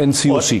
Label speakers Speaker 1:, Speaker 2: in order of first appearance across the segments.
Speaker 1: NCOC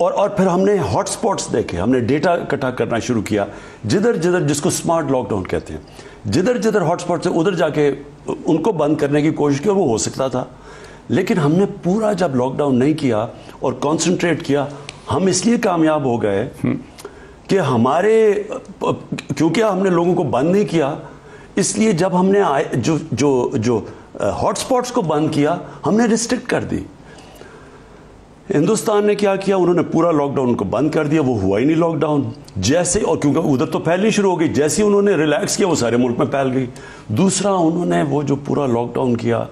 Speaker 2: اور پھر ہم نے ہاٹ سپاٹس دیکھے, ہم نے ڈیٹا اکٹھا کرنا شروع کیا, جدھر جدھر, جس کو سمارٹ لاک ڈاؤن کہتے ہیں, جدھر جدھر ہاٹ سپاٹس ہیں ادھر جا کے ان کو بند کرنے کی کوشش کی, اور وہ ہو سکتا تھا. لیکن ہم نے پورا جب لاک ڈاؤن نہیں کیا اور کانسنٹریٹ کیا, ہم اس لیے کامیاب ہو گئے کہ ہمارے, کیونکہ ہم نے لوگوں کو بند نہیں کیا, اس لیے جب ہم نے جو ہاٹ سپاٹس کو بند کیا, ہم نے ریسٹرکٹ کر دی. ہندوستان نے کیا کیا, انہوں نے پورا لاک ڈاؤن کو بند کر دیا, وہ ہوا ہی نہیں لاک ڈاؤن. جیسے, اور کیونکہ ادھر تو پھیلنی شروع ہو گئی, جیسے انہوں نے ریلیکس کیا وہ سارے ملک میں پھیل گئی. دوسرا, انہوں نے وہ جو پورا لاک ڈاؤن کیا,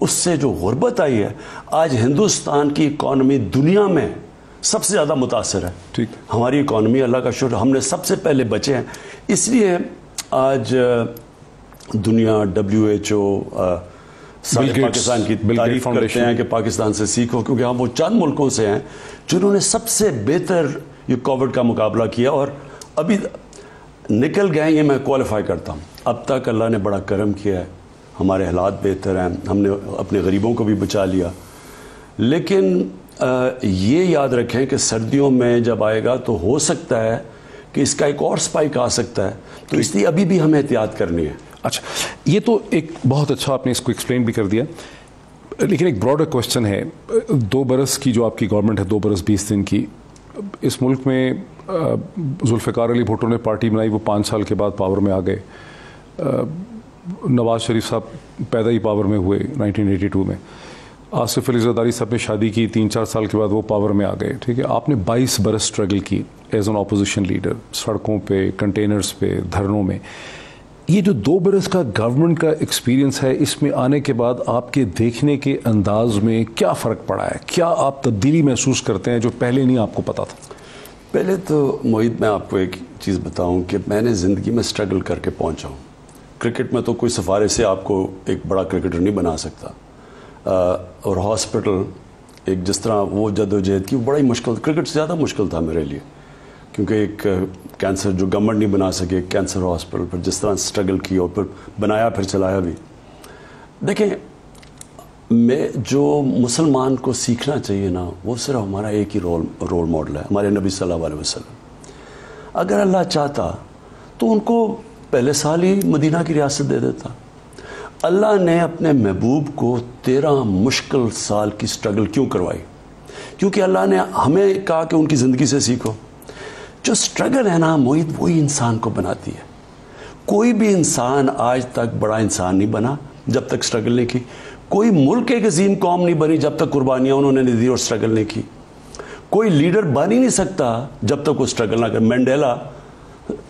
Speaker 2: اس سے جو غربت آئی ہے, آج ہندوستان کی اکانومی دنیا میں سب سے زیادہ متاثر ہے.
Speaker 1: ٹھیک,
Speaker 2: ہماری اکانومی, اللہ کا شکر, ہم نے سب سے پہلے بچے ہیں. اس لیے آج دنیا, WHO, سارے پاکستان کی تعریف کرتے ہیں کہ پاکستان سے سیکھو, کیونکہ ہم وہ چند ملکوں سے ہیں جنہوں نے سب سے بہتر یہ کووڈ کا مقابلہ کیا, اور ابھی نکل گئے. یہ میں کوالیفائی کرتا ہوں. اب تک اللہ نے بڑا کرم کیا ہے, ہمارے حالات بہتر ہیں, ہم نے اپنے غریبوں کو بھی بچا لیا. لیکن یہ یاد رکھیں کہ سردیوں میں جب آئے گا تو ہو سکتا ہے کہ اس کا ایک اور سپائک آ سکتا ہے, تو اس لیے ابھی بھی ہمیں احتیاط کرنی ہے.
Speaker 1: اچھا, یہ تو ایک بہت اچھا آپ نے اس کو ایکسپلین بھی کر دیا, لیکن ایک براڈر کوشچن ہے. 2 برس کی جو آپ کی گورنمنٹ ہے, 2 برس 20 دن کی, اس ملک میں ذوالفقار علی بھٹو نے پارٹی بنائی, وہ 5 سال کے بعد پاور میں آ گئے. نواز شریف صاحب پیدا ہی پاور میں ہوئے 1982 میں. آصف علی زرداری صاحب نے شادی کی, 3-4 سال کے بعد وہ پاور میں آ گئے. ٹھیک ہے, آپ نے 22 برس اسٹرگل کی ایز این اپوزیشن لیڈر, سڑکوں پہ, کنٹینرز پہ, دھرنوں میں. یہ جو 2 برس کا گورنمنٹ کا ایکسپیرینس ہے, اس میں آنے کے بعد آپ کے دیکھنے کے انداز میں کیا فرق پڑا ہے؟ کیا آپ تبدیلی محسوس کرتے ہیں جو پہلے نہیں آپ کو پتا تھا؟
Speaker 2: پہلے تو موحید, میں آپ کو ایک چیز بتاؤں کہ میں نے زندگی میں اسٹرگل کر کے پہنچا ہوں. کرکٹ میں تو کوئی سفارش سے آپ کو ایک بڑا کرکٹر نہیں بنا سکتا, اور ہاسپٹل ایک جس طرح وہ جدوجہد کی, وہ بڑا ہی مشکل, کرکٹ سے زیادہ مشکل تھا میرے لیے, کیونکہ ایک کینسر جو گورنمنٹ نہیں بنا سکے, کینسر ہاسپٹل پر جس طرح اسٹرگل کی اور پھر بنایا, پھر چلایا بھی. دیکھیں, میں جو مسلمان کو سیکھنا چاہیے نا, وہ صرف ہمارا ایک ہی رول ماڈل ہے, ہمارے نبی صلی اللہ علیہ وسلم. اگر اللہ چاہتا تو ان کو پہلے سال ہی مدینہ کی ریاست دے دیتا. اللہ نے اپنے محبوب کو 13 مشکل سال کی اسٹرگل کیوں کروائی؟ کیونکہ اللہ نے ہمیں کہا کہ ان کی زندگی سے سیکھو. جو اسٹرگل ہے نا موحید, وہی انسان کو بناتی ہے. کوئی بھی انسان آج تک بڑا انسان نہیں بنا جب تک اسٹرگل نہیں کی. کوئی ملک ایک عظیم قوم نہیں بنی جب تک قربانیاں انہوں نے دی اور اسٹرگل نہیں کی. کوئی لیڈر بن ہی نہیں سکتا جب تک وہ اسٹرگل نہ کرے. مینڈیلا,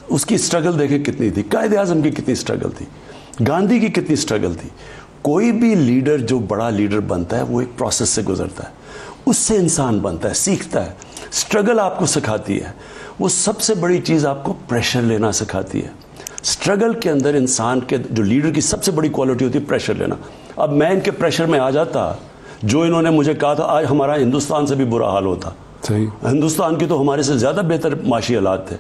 Speaker 2: اس کی اسٹرگل دیکھیں کتنی تھی, قائد اعظم کی کتنی اسٹرگل تھی, گاندھی کی کتنی اسٹرگل تھی. کوئی بھی لیڈر جو بڑا لیڈر بنتا ہے وہ ایک پروسیس سے گزرتا ہے, اس سے انسان بنتا ہے, سیکھتا ہے. اسٹرگل آپ کو سکھاتی ہے. وہ سب سے بڑی چیز آپ کو پریشر لینا سکھاتی ہے. اسٹرگل کے اندر انسان کے, جو لیڈر کی سب سے بڑی کوالٹی ہوتی ہے پریشر لینا. اب میں ان کے پریشر میں آ جاتا, جو انہوں نے مجھے کہا تھا, آج ہمارا ہندوستان سے بھی برا حال ہوتا.
Speaker 1: صحیح,
Speaker 2: ہندوستان کی تو ہمارے سے زیادہ بہتر معاشی حالات تھے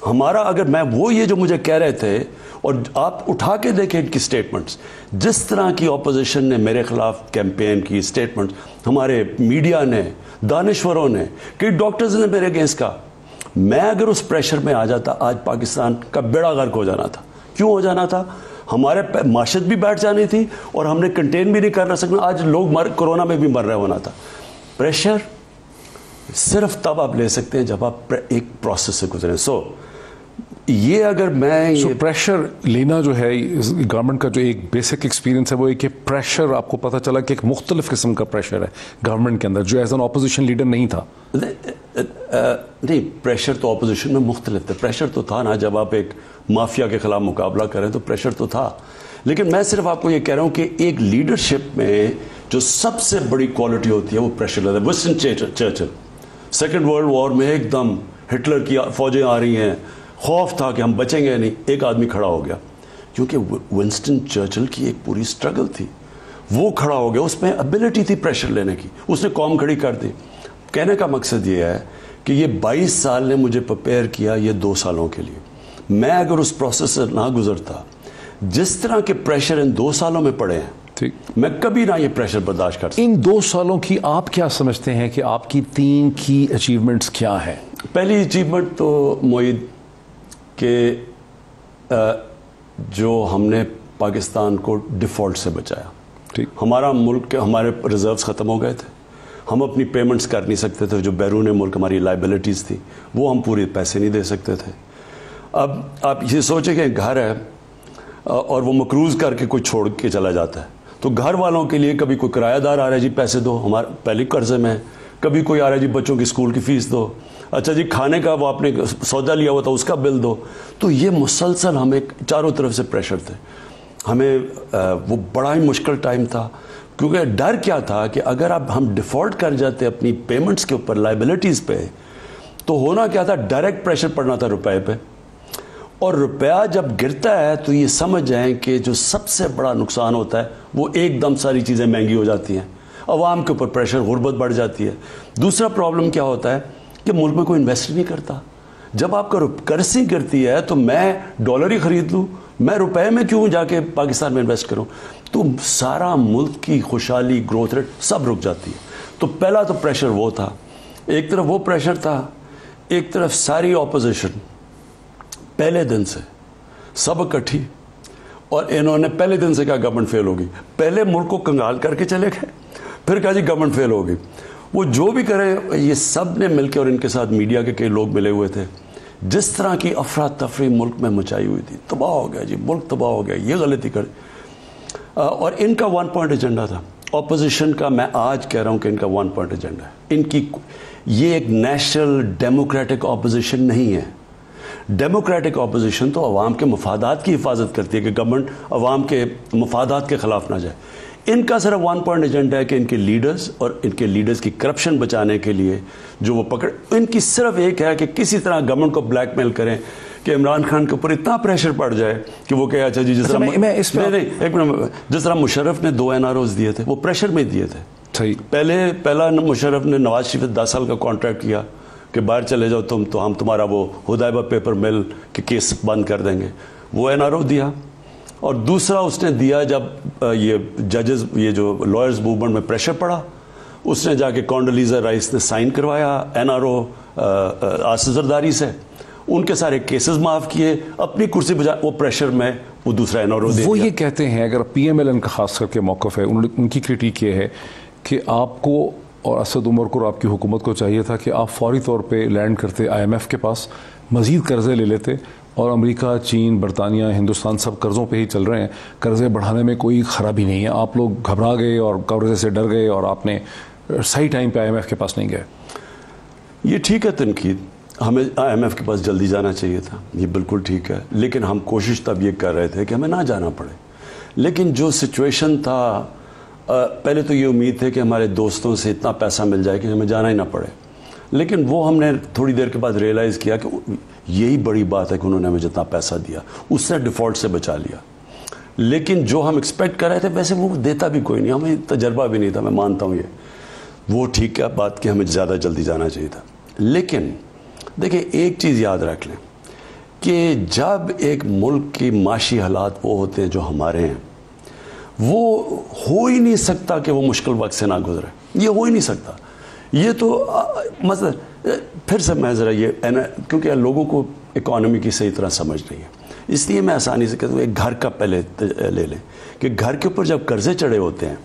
Speaker 2: ہمارا. اگر میں وہ یہ جو مجھے کہہ رہے تھے, اور آپ اٹھا کے دیکھیں ان کی سٹیٹمنٹس, جس طرح کی اپوزیشن نے میرے خلاف کیمپین کی, سٹیٹمنٹس ہمارے میڈیا نے, دانشوروں نے, کئی ڈاکٹرز نے میرے اگینسٹ کہا. میں اگر اس پریشر میں آ جاتا, آج پاکستان کا بیڑا غرق ہو جانا تھا. کیوں ہو جانا تھا؟ ہمارے معاشت بھی بیٹھ جانی تھی اور ہم نے کنٹین بھی نہیں کر سکنا. آج لوگ کورونا میں بھی مر رہے ہونا تھا. پریشر صرف تب آپ لے سکتے ہیں جب آپ ایک پروسیس سے گزریں. سو یہ اگر میں
Speaker 1: پریشر لینا جو ہے گورنمنٹ کا جو ایک بیسک ایکسپیرینس ہے وہ ایک پریشر, آپ کو پتہ چلا کہ ایک مختلف قسم کا پریشر ہے گورنمنٹ کے اندر جو ایز این اپوزیشن لیڈر نہیں تھا.
Speaker 2: نہیں, پریشر تو اپوزیشن میں مختلف تھا. پریشر تو تھا نا, جب آپ ایک مافیا کے خلاف مقابلہ کریں تو پریشر تو تھا. لیکن میں صرف آپ کو یہ کہہ رہا ہوں کہ ایک لیڈرشپ میں جو سب سے بڑی کوالٹی ہوتی ہے وہ پریشر لیتا ہے. Winston Churchill, second world war میں ایک دم ہٹلر کی فوجیں آ رہی ہیں, خوف تھا کہ ہم بچیں گے نہیں, ایک آدمی کھڑا ہو گیا. کیونکہ ونسٹن چرچل کی ایک پوری اسٹرگل تھی, وہ کھڑا ہو گیا, اس میں ابیلٹی تھی پریشر لینے کی, اس نے قوم کھڑی کر دی. کہنے کا مقصد یہ ہے کہ یہ 22 سال نے مجھے پریپیئر کیا یہ 2 سالوں کے لیے. میں اگر اس پروسیس سے نہ گزرتا, جس طرح کے پریشر ان 2 سالوں میں پڑے ہیں,
Speaker 1: ٹھیک.
Speaker 2: میں کبھی نہ یہ پریشر برداشت کر سکتا.
Speaker 1: ان 2 سالوں کی آپ کیا سمجھتے ہیں کہ آپ کی 3 کی اچیومنٹس کیا ہیں؟
Speaker 2: پہلی اچیومنٹ تو معید کہ جو ہم نے پاکستان کو ڈیفالٹ سے بچایا.
Speaker 1: ٹھیک.
Speaker 2: ہمارا ملک کے ہمارے ریزروز ختم ہو گئے تھے, ہم اپنی پیمنٹس کر نہیں سکتے تھے, جو بیرون ملک ہماری لائبلٹیز تھی وہ ہم پورے پیسے نہیں دے سکتے تھے. اب آپ یہ سوچیں کہ گھر ہے اور وہ مقروض کر کے کوئی چھوڑ کے چلا جاتا ہے, تو گھر والوں کے لیے کبھی کوئی کرایہ دار آ رہا ہے جی پیسے دو, ہمارے پہلے قرضے میں, کبھی کوئی آ رہا ہے جی بچوں کی اسکول کی فیس دو, اچھا جی کھانے کا وہ آپ نے سودا لیا ہوا تھا اس کا بل دو. تو یہ مسلسل ہمیں چاروں طرف سے پریشر تھے. ہمیں وہ بڑا ہی مشکل ٹائم تھا, کیونکہ ڈر کیا تھا کہ اگر اب ہم ڈیفالٹ کر جاتے اپنی پیمنٹس کے اوپر, لائبلٹیز پہ, تو ہونا کیا تھا, ڈائریکٹ پریشر پڑنا تھا روپے پہ. اور روپیہ جب گرتا ہے تو یہ سمجھ جائیں کہ جو سب سے بڑا نقصان ہوتا ہے وہ ایک دم ساری چیزیں مہنگی ہو جاتی ہیں, عوام کے اوپر پریشر, غربت بڑھ جاتی ہے. دوسرا پرابلم کیا ہوتا ہے کہ ملک میں کوئی انویسٹ نہیں کرتا. جب آپ کا کرنسی گرتی ہے تو میں ڈالر ہی خرید لوں, میں روپے میں کیوں جا کے پاکستان میں انویسٹ کروں, تو سارا ملک کی خوشحالی, گروتھ ریٹ سب رک جاتی ہے. تو پہلا تو پریشر وہ تھا, ایک طرف وہ پریشر تھا, ایک طرف ساری اپوزیشن پہلے دن سے سب اکٹھی, اور انہوں نے پہلے دن سے کہا گورنمنٹ فیل ہوگی. پہلے ملک کو کنگال کر کے چلے گئے, پھر کہا جی گورنمنٹ فیل ہوگی. وہ جو بھی کریں, یہ سب نے مل کے, اور ان کے ساتھ میڈیا کے کئی لوگ ملے ہوئے تھے, جس طرح کی افراتفری ملک میں مچائی ہوئی تھی, تباہ ہو گیا جی ملک, تباہ ہو گیا, یہ غلطی کر. اور ان کا 1 پوائنٹ ایجنڈا تھا اپوزیشن کا. میں آج کہہ رہا ہوں کہ ان کا 1 پوائنٹ ایجنڈا ہے. ان کی یہ ایک نیشنل ڈیموکریٹک اپوزیشن نہیں ہے. ڈیموکریٹک اپوزیشن تو عوام کے مفادات کی حفاظت کرتی ہے کہ گورنمنٹ عوام کے مفادات کے خلاف نہ جائے. ان کا صرف 1 پوائنٹ ایجنڈا ہے کہ ان کے لیڈرز اور ان کے لیڈرز کی کرپشن بچانے کے لیے جو وہ پکڑ, ان کی صرف ایک ہے کہ کسی طرح گورنمنٹ کو بلیک میل کریں, کہ عمران خان کے اوپر اتنا پریشر پڑ جائے کہ وہ کہے اچھا جی جس طرح جس طرح مشرف نے 2 NROs دیے تھے وہ پریشر میں دیے تھے. پہلا مشرف نے نواز شریف 10 سال کا کانٹریکٹ کیا کہ باہر چلے جاؤ تم, تو ہم تمہارا وہ ہدایبہ پیپر مل کے کیس بند کر دیں گے, وہ NRO دیا. اور دوسرا اس نے دیا جب یہ ججز, یہ جو لائرز موومنٹ میں پریشر پڑا, اس نے جا کے کونڈولیزا رائس نے سائن کروایا NRO آصف زرداری سے, ان کے سارے کیسز معاف کیے, اپنی کرسی بجا, وہ پریشر میں وہ دوسرا NRO دے.
Speaker 1: وہ یہ کہتے ہیں, اگر PMLN کا خاص کر کے موقف ہے, ان کی کرٹیک یہ ہے کہ آپ کو اور اسد عمر کو اور آپ کی حکومت کو چاہیے تھا کہ آپ فوری طور پہ لینڈ کرتے IMF کے پاس, مزید قرضے لے لیتے, اور امریکہ, چین, برطانیہ, ہندوستان سب قرضوں پہ ہی چل رہے ہیں, قرضے بڑھانے میں کوئی خرابی نہیں ہے. آپ لوگ گھبرا گئے اور قرضے سے ڈر گئے اور آپ نے صحیح ٹائم پہ IMF کے پاس نہیں گئے.
Speaker 2: یہ ٹھیک ہے تنقید, ہمیں IMF کے پاس جلدی جانا چاہیے تھا, یہ بالکل ٹھیک ہے, لیکن ہم کوشش تب یہ کر رہے تھے کہ ہمیں نہ جانا پڑے. لیکن جو سچویشن تھا, پہلے تو یہ امید تھی کہ ہمارے دوستوں سے اتنا پیسہ مل جائے کہ ہمیں جانا ہی نہ پڑے, لیکن وہ ہم نے تھوڑی دیر کے بعد ریئلائز کیا کہ یہی بڑی بات ہے کہ انہوں نے ہمیں جتنا پیسہ دیا اس سے ڈیفالٹ سے بچا لیا. لیکن جو ہم ایکسپیکٹ کر رہے تھے ویسے وہ دیتا بھی کوئی نہیں, ہمیں تجربہ بھی نہیں تھا, میں مانتا ہوں یہ وہ ٹھیک ہے بات کہ ہمیں زیادہ جلدی جانا چاہیے تھا. لیکن دیکھیں ایک چیز یاد رکھ لیں کہ جب ایک ملک کی معاشی حالات وہ ہوتے ہیں جو ہمارے ہیں, وہ ہو ہی نہیں سکتا کہ وہ مشکل وقت سے نہ گزرے, یہ ہو ہی نہیں سکتا. یہ تو مثلا پھر سے میں ذرا یہ, کیونکہ لوگوں کو اکانومی کی صحیح طرح سمجھ نہیں ہے, اس لیے میں آسانی سے کہتا ہوں ایک گھر کا پہلے لے لیں کہ گھر کے اوپر جب قرضے چڑھے ہوتے ہیں,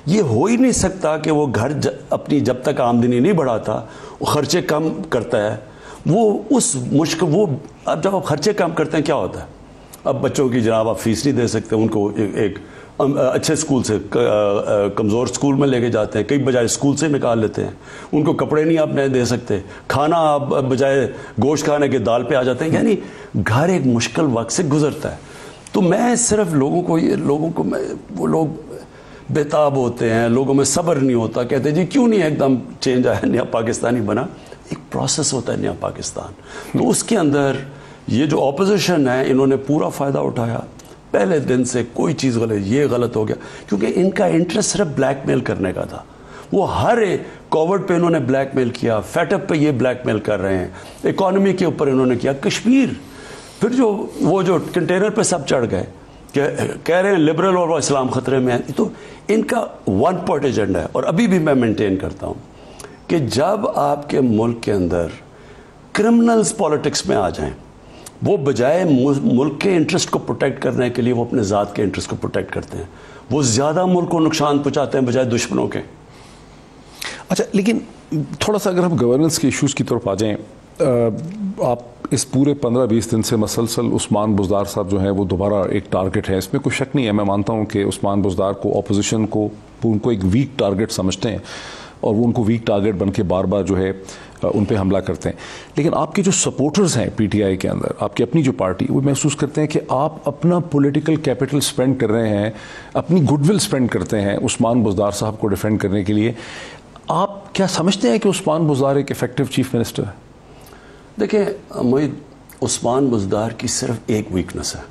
Speaker 2: یہ ہو ہی نہیں سکتا کہ وہ گھر اپنی جب تک آمدنی نہیں بڑھاتا وہ خرچے کم کرتا ہے. وہ اس مشکل وہ اب جب آپ خرچے کم کرتے ہیں کیا ہوتا ہے, اب بچوں کی جناب آپ فیس نہیں دے سکتے, ان کو ایک اچھے اسکول سے کمزور اسکول میں لے کے جاتے ہیں, کئی بجائے اسکول سے نکال لیتے ہیں, ان کو کپڑے نہیں آپ نہیں دے سکتے, کھانا آپ بجائے گوشت کھانے کے دال پہ آ جاتے ہیں. یعنی گھر ایک مشکل وقت سے گزرتا ہے. تو میں صرف لوگوں کو وہ لوگ بےتاب ہوتے ہیں, لوگوں میں صبر نہیں ہوتا, کہتے ہیں جی کیوں نہیں ایک دم چینج آیا, نیا پاکستانی بنا. ایک پروسیس ہوتا ہے نیا پاکستان, تو اس کے اندر یہ جو اپوزیشن ہے انہوں نے پورا فائدہ اٹھایا. پہلے دن سے کوئی چیز غلط, یہ غلط ہو گیا, کیونکہ ان کا انٹرسٹ صرف بلیک میل کرنے کا تھا. وہ ہر کووڈ پہ انہوں نے بلیک میل کیا, فیٹ اپ پہ یہ بلیک میل کر رہے ہیں, اکانومی کے اوپر انہوں نے کیا, کشمیر, پھر وہ جو کنٹینر پہ سب چڑھ گئے کہہ رہے ہیں لبرل اور اسلام خطرے میں ہے. تو ان کا ون پوائنٹ ایجنڈا ہے. اور ابھی بھی میں مینٹین کرتا ہوں کہ جب آپ کے ملک کے اندر کرمنلز پالیٹکس میں آ جائیں, وہ بجائے ملک کے انٹرسٹ کو پروٹیکٹ کرنے کے لیے وہ اپنے ذات کے انٹرسٹ کو پروٹیکٹ کرتے ہیں, وہ زیادہ ملک کو نقصان پہنچاتے ہیں بجائے دشمنوں کے.
Speaker 1: اچھا, لیکن تھوڑا سا اگر ہم گورننس کے ایشوز کی طرف آ جائیں, آپ اس پورے 15-20 دن سے مسلسل عثمان بزدار صاحب جو ہیں وہ دوبارہ ایک ٹارگٹ ہے, اس میں کوئی شک نہیں ہے. میں مانتا ہوں کہ عثمان بزدار کو اپوزیشن کو ان کو ایک ویک ٹارگٹ سمجھتے ہیں اور وہ ان کو ویک ٹارگٹ بن کے بار بار جو ہے ان پہ حملہ کرتے ہیں. لیکن آپ کے جو سپورٹرز ہیں پی ٹی آئی کے اندر, آپ کی اپنی جو پارٹی, وہ محسوس کرتے ہیں کہ آپ اپنا پولیٹیکل کیپٹل سپینڈ کر رہے ہیں, اپنی گڈ ول سپینڈ کرتے ہیں عثمان بزدار صاحب کو ڈیفینڈ کرنے کے لیے. آپ کیا سمجھتے ہیں کہ عثمان بزدار ایک افیکٹو چیف منسٹر ہے؟
Speaker 2: دیکھیں معید, عثمان بزدار کی صرف ایک ویکنس ہے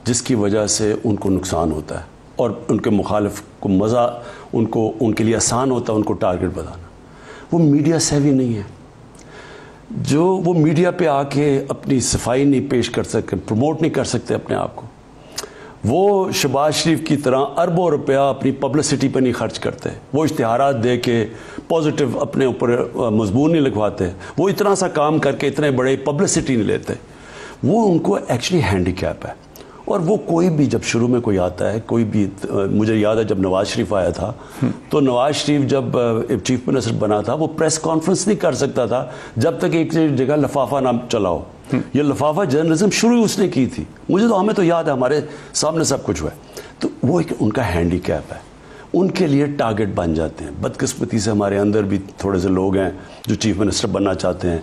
Speaker 2: جس کی وجہ سے ان کو نقصان ہوتا ہے اور ان کے مخالف کو مزہ, ان کے لیے آسان ہوتا ہے ان کو ٹارگٹ بتانا. وہ میڈیا سیوی نہیں ہے, جو وہ میڈیا پہ آ کے اپنی صفائی نہیں پیش کر سکتے, پروموٹ نہیں کر سکتے اپنے آپ کو. وہ شہباز شریف کی طرح اربوں روپیہ اپنی پبلسٹی پہ نہیں خرچ کرتے, وہ اشتہارات دے کے پازیٹیو اپنے اوپر مضمون نہیں لکھواتے, وہ اتنا سا کام کر کے اتنے بڑے پبلسٹی نہیں لیتے. وہ ان کو ایکچولی ہینڈی کیپ ہے. اور وہ کوئی بھی جب شروع میں کوئی آتا ہے, کوئی بھی, مجھے یاد ہے جب نواز شریف آیا تھا تو نواز شریف جب چیف منسٹر بنا تھا وہ پریس کانفرنس نہیں کر سکتا تھا جب تک ایک جگہ لفافہ نہ چلاؤ. یہ لفافہ جرنلزم شروع اس نے کی تھی, مجھے تو, ہمیں تو یاد ہے, ہمارے سامنے سب کچھ ہوا ہے. تو وہ ایک ان کا ہینڈی کیپ ہے, ان کے لیے ٹارگٹ بن جاتے ہیں. بدقسمتی سے ہمارے اندر بھی تھوڑے سے لوگ ہیں جو چیف منسٹر بننا چاہتے ہیں,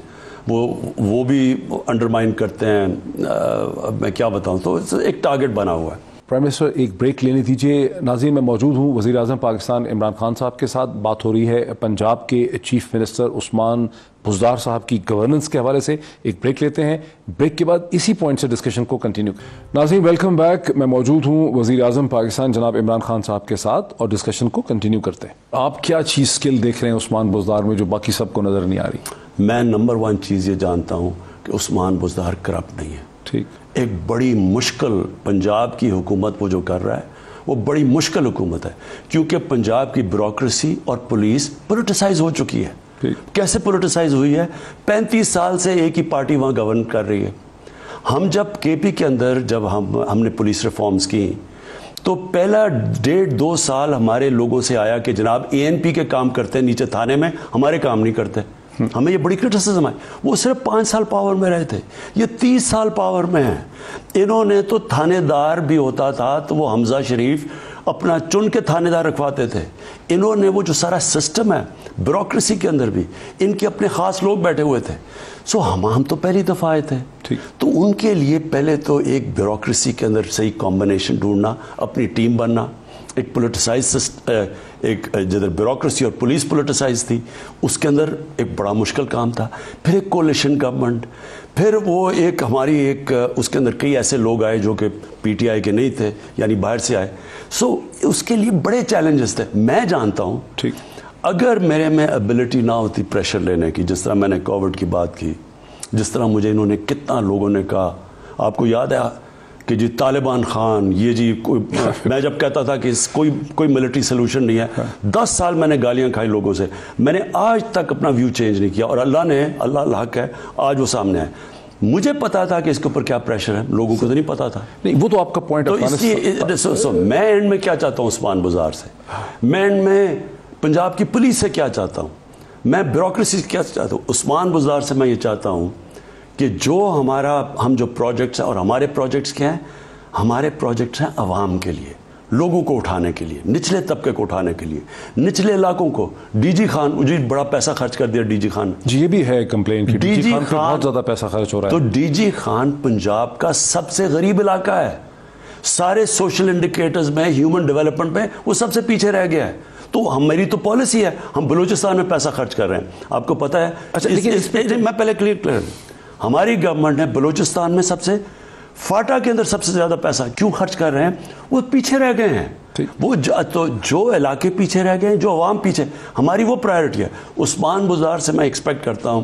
Speaker 2: وہ بھی انڈرمائن کرتے ہیں. اب میں کیا بتاؤں, تو ایک ٹارگٹ بنا ہوا ہے.
Speaker 1: پرائم منسٹر ایک بریک لینے دیجیے. ناظرین, میں موجود ہوں وزیر اعظم پاکستان عمران خان صاحب کے ساتھ. بات ہو رہی ہے پنجاب کے چیف منسٹر عثمان بزدار صاحب کی گورننس کے حوالے سے. ایک بریک لیتے ہیں, بریک کے بعد اسی پوائنٹ سے ڈسکشن کو کنٹینیو. ناظرین ویلکم بیک. میں موجود ہوں وزیر اعظم پاکستان جناب عمران خان صاحب کے ساتھ اور ڈسکشن کو کنٹینیو کرتے ہیں. آپ کیا چیز اسکل دیکھ رہے ہیں عثمان بزدار میں جو باقی سب کو نظر نہیں آ رہی؟
Speaker 2: میں نمبر 1 چیز یہ جانتا ہوں کہ عثمان بزدار کرپٹ نہیں ہے.
Speaker 1: ٹھیک,
Speaker 2: ایک بڑی مشکل پنجاب کی حکومت وہ جو کر رہا ہے وہ بڑی مشکل حکومت ہے, کیونکہ پنجاب کی بیوروکریسی اور پولیس پولیٹیسائز ہو چکی ہے. کیسے پولیٹیسائز ہوئی ہے؟ 35 سال سے ایک ہی پارٹی وہاں گورن کر رہی ہے. ہم جب کے پی کے اندر جب ہم نے پولیس ریفارمز کی تو پہلا 1.5-2 سال ہمارے لوگوں سے آیا کہ جناب ANP کے کام کرتے ہیں نیچے تھانے میں, ہمارے کام نہیں کرتے. ہمیں یہ بڑی کرٹیسزم آئی. وہ صرف 5 سال پاور میں رہے تھے, یہ 30 سال پاور میں ہیں. انہوں نے تو تھانے دار بھی ہوتا تھا تو وہ حمزہ شریف اپنا چن کے تھانے دار رکھواتے تھے. انہوں نے وہ جو سارا سسٹم ہے بیوروکریسی کے اندر بھی ان کے اپنے خاص لوگ بیٹھے ہوئے تھے. سو ہم تو پہلی دفعہ آئے تھے, تو ان کے لیے پہلے تو ایک بیوروکریسی کے اندر صحیح کمبینیشن ڈھونڈنا, اپنی ٹیم بننا. ایک پولیٹیسائز, ایک جدھر بیوروکریسی اور پولیس پولیٹیسائز تھی, اس کے اندر ایک بڑا مشکل کام تھا. پھر ایک کولیشن گورنمنٹ, پھر وہ ایک ہماری ایک اس کے اندر کئی ایسے لوگ آئے جو کہ PTI کے نہیں تھے, یعنی باہر سے آئے. سو اس کے لیے بڑے چیلنجز تھے. میں جانتا ہوں
Speaker 1: ٹھیک,
Speaker 2: اگر میرے میں ایبلٹی نہ ہوتی پریشر لینے کی, جس طرح میں نے کووڈ کی بات کی, جس طرح مجھے انہوں نے کتنا لوگوں نے کہا, آپ کو یاد ہے کہ جی طالبان خان, یہ جی میں جب کہتا تھا کہ کوئی ملٹری سلوشن نہیں ہے, 10 سال میں نے گالیاں کھائی لوگوں سے. میں نے آج تک اپنا ویو چینج نہیں کیا, اور اللہ حق ہے آج وہ سامنے ہے. مجھے پتا تھا کہ اس کے اوپر کیا پریشر ہے, لوگوں کو تو نہیں پتا تھا.
Speaker 1: نہیں, وہ تو آپ کا پوائنٹ.
Speaker 2: تو اس لیے میں اینڈ میں کیا چاہتا ہوں عثمان بزدار سے, میں اینڈ میں پنجاب کی پولیس سے کیا چاہتا ہوں, میں بیوروکریسی سے کیا چاہتا ہوں. عثمان بزدار سے میں یہ چاہتا ہوں کہ جو ہم جو پروجیکٹس ہیں, اور ہمارے پروجیکٹس کیا ہیں, ہمارے پروجیکٹس ہیں عوام کے لیے, لوگوں کو اٹھانے کے لیے, نچلے طبقے کو اٹھانے کے لیے, نچلے علاقوں کو. DG خان, مجھے بڑا پیسہ خرچ کر دیا DG خان.
Speaker 1: جی یہ بھی ہے کمپلین کی, DG خان بہت زیادہ پیسہ خرچ ہو رہا ہے.
Speaker 2: تو DG خان پنجاب کا سب سے غریب علاقہ ہے. سارے سوشل انڈیکیٹرز میں, ہیومن ڈیولپمنٹ میں وہ سب سے پیچھے رہ گیا ہے. تو میری تو پالیسی ہے, ہم بلوچستان میں پیسہ خرچ کر رہے ہیں, آپ کو پتا ہے.
Speaker 1: اچھا, لیکن
Speaker 2: میں پہلے کلیئر, ہماری گورنمنٹ نے بلوچستان میں سب سے, فاٹا کے اندر سب سے زیادہ پیسہ کیوں خرچ کر رہے ہیں؟ وہ پیچھے رہ گئے ہیں. وہ جو علاقے پیچھے رہ گئے ہیں, جو عوام پیچھے, ہماری وہ پرائرٹی ہے. عثمان بزدار سے میں ایکسپیکٹ کرتا ہوں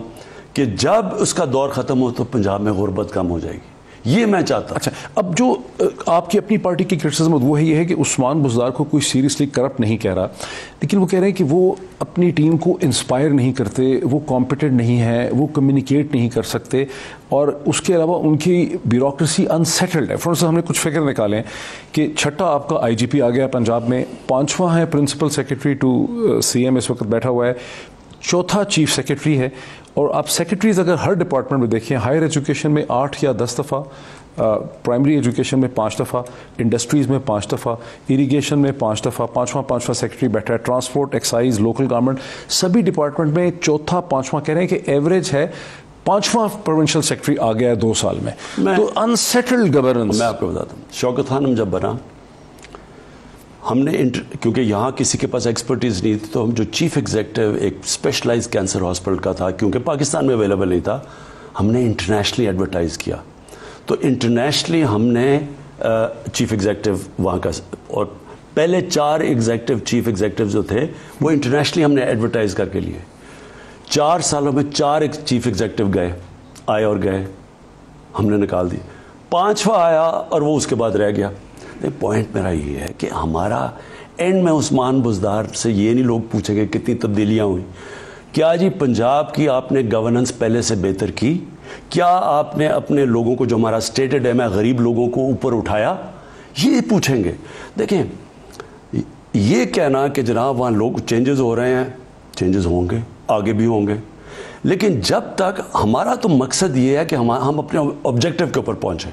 Speaker 2: کہ جب اس کا دور ختم ہو تو پنجاب میں غربت کم ہو جائے گی. یہ میں چاہتا.
Speaker 1: اچھا, اب جو آپ کی اپنی پارٹی کی کرٹیسزم وہ یہ ہے کہ عثمان بزدار کو کوئی سیریسلی کرپٹ نہیں کہہ رہا, لیکن وہ کہہ رہے ہیں کہ وہ اپنی ٹیم کو انسپائر نہیں کرتے, وہ کمپیٹنٹ نہیں ہے, وہ کمیونیکیٹ نہیں کر سکتے, اور اس کے علاوہ ان کی بیوروکریسی انسیٹلڈ ہے. فار انسٹنس ہم نے کچھ فگر نکالے ہیں کہ چھٹا آپ کا آئی جی پی آ گیا پنجاب میں, 5واں ہے principal secretary to C M اس وقت بیٹھا ہوا ہے, 4تھا چیف سیکرٹری ہے, اور آپ سیکرٹریز اگر ہر ڈپارٹمنٹ میں دیکھیں, ہائر ایجوکیشن میں 8 یا 10 دفعہ, پرائمری ایجوکیشن میں 5 دفعہ, انڈسٹریز میں 5 دفعہ, اریگیشن میں 5 دفعہ, 5واں سیکرٹری بیٹھا ہے, ٹرانسپورٹ, ایکسائز, لوکل گورنمنٹ, سبھی ڈپارٹمنٹ میں 4تھا 5واں کہہ رہے ہیں کہ ایوریج ہے 5واں پروونشل سیکرٹری آ گیا ہے 2 سال میں. تو انسیٹلڈ گورننس.
Speaker 2: میں آپ کو بتاتا ہوں, شوکت خانم جب بنا, ہم نے کیونکہ یہاں کسی کے پاس ایکسپرٹیز نہیں تھی, تو ہم جو چیف ایگزیکٹو ایک اسپیشلائز کینسر ہاسپٹل کا تھا, کیونکہ پاکستان میں اویلیبل نہیں تھا, ہم نے انٹرنیشنلی ایڈورٹائز کیا. تو انٹرنیشنلی ہم نے چیف ایگزیکٹو وہاں کا, اور پہلے 4 ایگزیکٹو چیف ایگزیکٹو جو تھے وہ انٹرنیشنلی ہم نے ایڈورٹائز کر کے لیے. 4 سالوں میں 4 چیف ایگزیکٹو آئے اور گئے, ہم نے نکال دی. 5واں آیا اور وہ اس کے بعد رہ گیا. پوائنٹ میرا یہ ہے کہ ہمارا اینڈ میں عثمان بزدار سے یہ نہیں لوگ پوچھیں گے کتنی تبدیلیاں ہوئیں. کیا جی پنجاب کی آپ نے گورننس پہلے سے بہتر کی؟ کیا آپ نے اپنے لوگوں کو, جو ہمارا اسٹیٹڈ ایم ہے, غریب لوگوں کو اوپر اٹھایا؟ یہ پوچھیں گے. دیکھیں, یہ کہنا کہ جناب وہاں لوگ چینجز ہو رہے ہیں, چینجز ہوں گے, آگے بھی ہوں گے, لیکن جب تک ہمارا تو مقصد یہ ہے کہ ہم اپنے آبجیکٹو کے اوپر پہنچیں,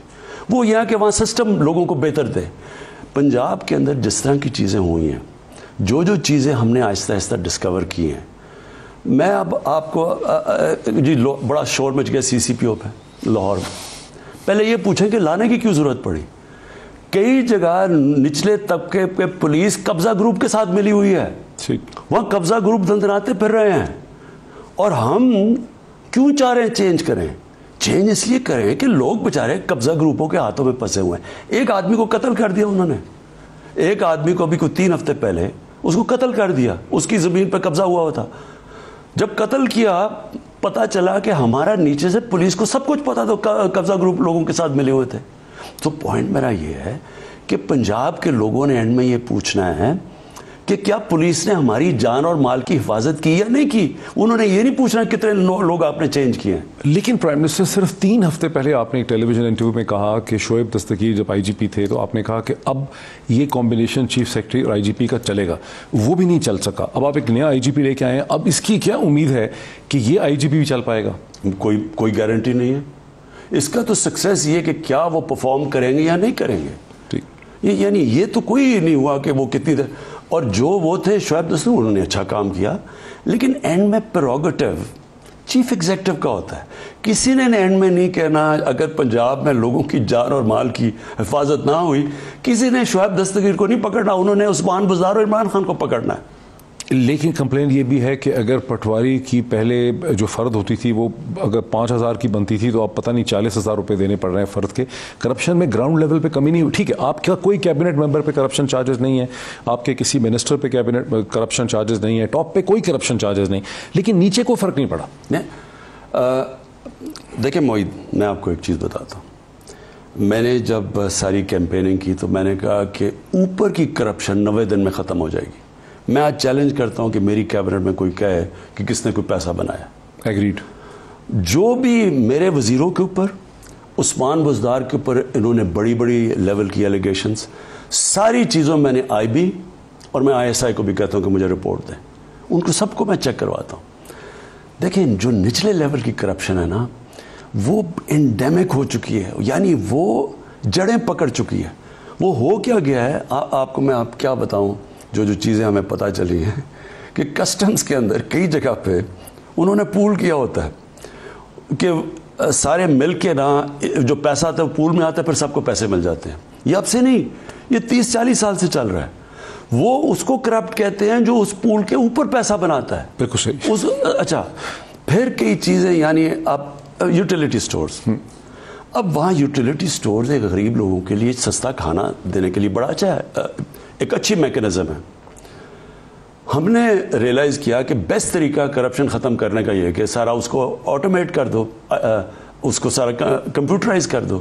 Speaker 2: وہ یہ ہے کہ وہاں سسٹم لوگوں کو بہتر دے. پنجاب کے اندر جس طرح کی چیزیں ہوئی ہیں, جو چیزیں ہم نے آہستہ آہستہ ڈسکور کی ہیں, میں اب آپ کو جی بڑا شور مچ گیا سی سی پی او پہ لاہور میں. پہلے یہ پوچھیں کہ لانے کی کیوں ضرورت پڑی؟ کئی جگہ نچلے طبقے پہ پولیس قبضہ گروپ کے ساتھ ملی ہوئی ہے, وہاں قبضہ گروپ دندناتے پھر رہے ہیں, اور ہم کیوں چاہ رہے ہیں چینج کریں؟ چینج اس لیے کریں کہ لوگ بیچارے قبضہ گروپوں کے ہاتھوں میں پھنسے ہوئے ہیں. ایک آدمی کو قتل کر دیا انہوں نے, ایک آدمی کو ابھی کوئی 3 ہفتے پہلے اس کو قتل کر دیا, اس کی زمین پہ قبضہ ہوا ہوا تھا. جب قتل کیا پتہ چلا کہ ہمارا نیچے سے پولیس کو سب کچھ پتا تھا, قبضہ گروپ لوگوں کے ساتھ ملے ہوئے تھے. تو پوائنٹ میرا یہ ہے کہ پنجاب کے لوگوں نے اینڈ میں یہ پوچھنا ہے کہ کیا پولیس نے ہماری جان اور مال کی حفاظت کی یا نہیں کی. انہوں نے یہ نہیں پوچھنا کتنے لوگ آپ نے چینج کیے ہیں.
Speaker 1: لیکن پرائم منسٹر صرف 3 ہفتے پہلے آپ نے ایک ٹیلی ویژن انٹرویو میں کہا کہ شعیب دستگیر جب آئی جی پی تھے تو آپ نے کہا کہ اب یہ کمبینیشن چیف سیکرٹری اور آئی جی پی کا چلے گا, وہ بھی نہیں چل سکا. اب آپ ایک نیا آئی جی پی لے کے آئے ہیں, اب اس کی کیا امید ہے کہ یہ آئی جی پی بھی چل پائے گا؟
Speaker 2: کوئی گارنٹی نہیں ہے. اس کا تو سکسیس یہ کہ کیا وہ پرفارم کریں گے یا نہیں کریں گے. یعنی یہ تو کوئی نہیں ہوا کہ وہ کتنی دیر, اور جو وہ تھے شعیب دستگیر, انہوں نے اچھا کام کیا, لیکن اینڈ میں پریروگیٹو چیف ایگزیکٹو کا ہوتا ہے. کسی نے اینڈ میں نہیں کہنا, اگر پنجاب میں لوگوں کی جان اور مال کی حفاظت نہ ہوئی, کسی نے شعیب دستگیر کو نہیں پکڑنا, انہوں نے عثمان بزدار اور عمران خان کو پکڑنا ہے.
Speaker 1: لیکن کمپلین یہ بھی ہے کہ اگر پٹواری کی پہلے جو فرد ہوتی تھی وہ اگر 5,000 کی بنتی تھی تو اب پتہ نہیں 40,000 روپے دینے پڑ رہے ہیں فرد کے. کرپشن میں گراؤنڈ لیول پہ کمی نہیں ہوئی. ٹھیک ہے, آپ کا کوئی کیبنٹ ممبر پہ کرپشن چارجز نہیں ہے, آپ کے کسی منسٹر پہ کیبنٹ کرپشن چارجز نہیں ہے, ٹاپ پہ کوئی کرپشن چارجز نہیں, لیکن نیچے کوئی فرق نہیں پڑا.
Speaker 2: دیکھیں معید, میں آپ کو ایک چیز بتاتا ہوں. میں نے جب ساری کیمپیننگ کی تو میں نے کہا کہ اوپر کی کرپشن 90 دن میں ختم ہو جائے گی. میں آج چیلنج کرتا ہوں کہ میری کیبنٹ میں کوئی کہے کہ کس نے کوئی پیسہ بنایا.
Speaker 1: ایگریڈ.
Speaker 2: جو بھی میرے وزیروں کے اوپر, عثمان بزدار کے اوپر انہوں نے بڑی بڑی لیول کی ایلیگیشنز, ساری چیزوں میں نے آئی بی اور میں آئی ایس آئی کو بھی کہتا ہوں کہ مجھے رپورٹ دیں, ان کو سب کو میں چیک کرواتا ہوں. دیکھیں جو نچلے لیول کی کرپشن ہے نا, وہ انڈیمک ہو چکی ہے, یعنی وہ جڑیں پکڑ چکی ہے. وہ ہو کیا گیا ہے آپ کو میں کیا بتاؤں. جو چیزیں ہمیں پتہ چلی ہیں کہ کسٹمز کے اندر کئی جگہ پہ انہوں نے پول کیا ہوتا ہے کہ سارے مل کے نا جو پیسہ آتا ہے وہ پول میں آتا ہے, پھر سب کو پیسے مل جاتے ہیں. یہ اب سے نہیں, یہ 30-40 سال سے چل رہا ہے. وہ اس کو کرپٹ کہتے ہیں جو اس پول کے اوپر پیسہ بناتا ہے.
Speaker 1: بالکل صحیح.
Speaker 2: اچھا, پھر کئی چیزیں, یعنی اب یوٹیلیٹی سٹورز, اب وہاں یوٹیلیٹی سٹورز ایک غریب لوگوں کے لیے سستا کھانا دینے کے لیے بڑا اچھا ہے, ایک اچھی میکنزم ہے. ہم نے ریئلائز کیا کہ بیسٹ طریقہ کرپشن ختم کرنے کا یہ ہے کہ سارا اس کو آٹومیٹ کر دو, اس کو سارا کمپیوٹرائز کر دو.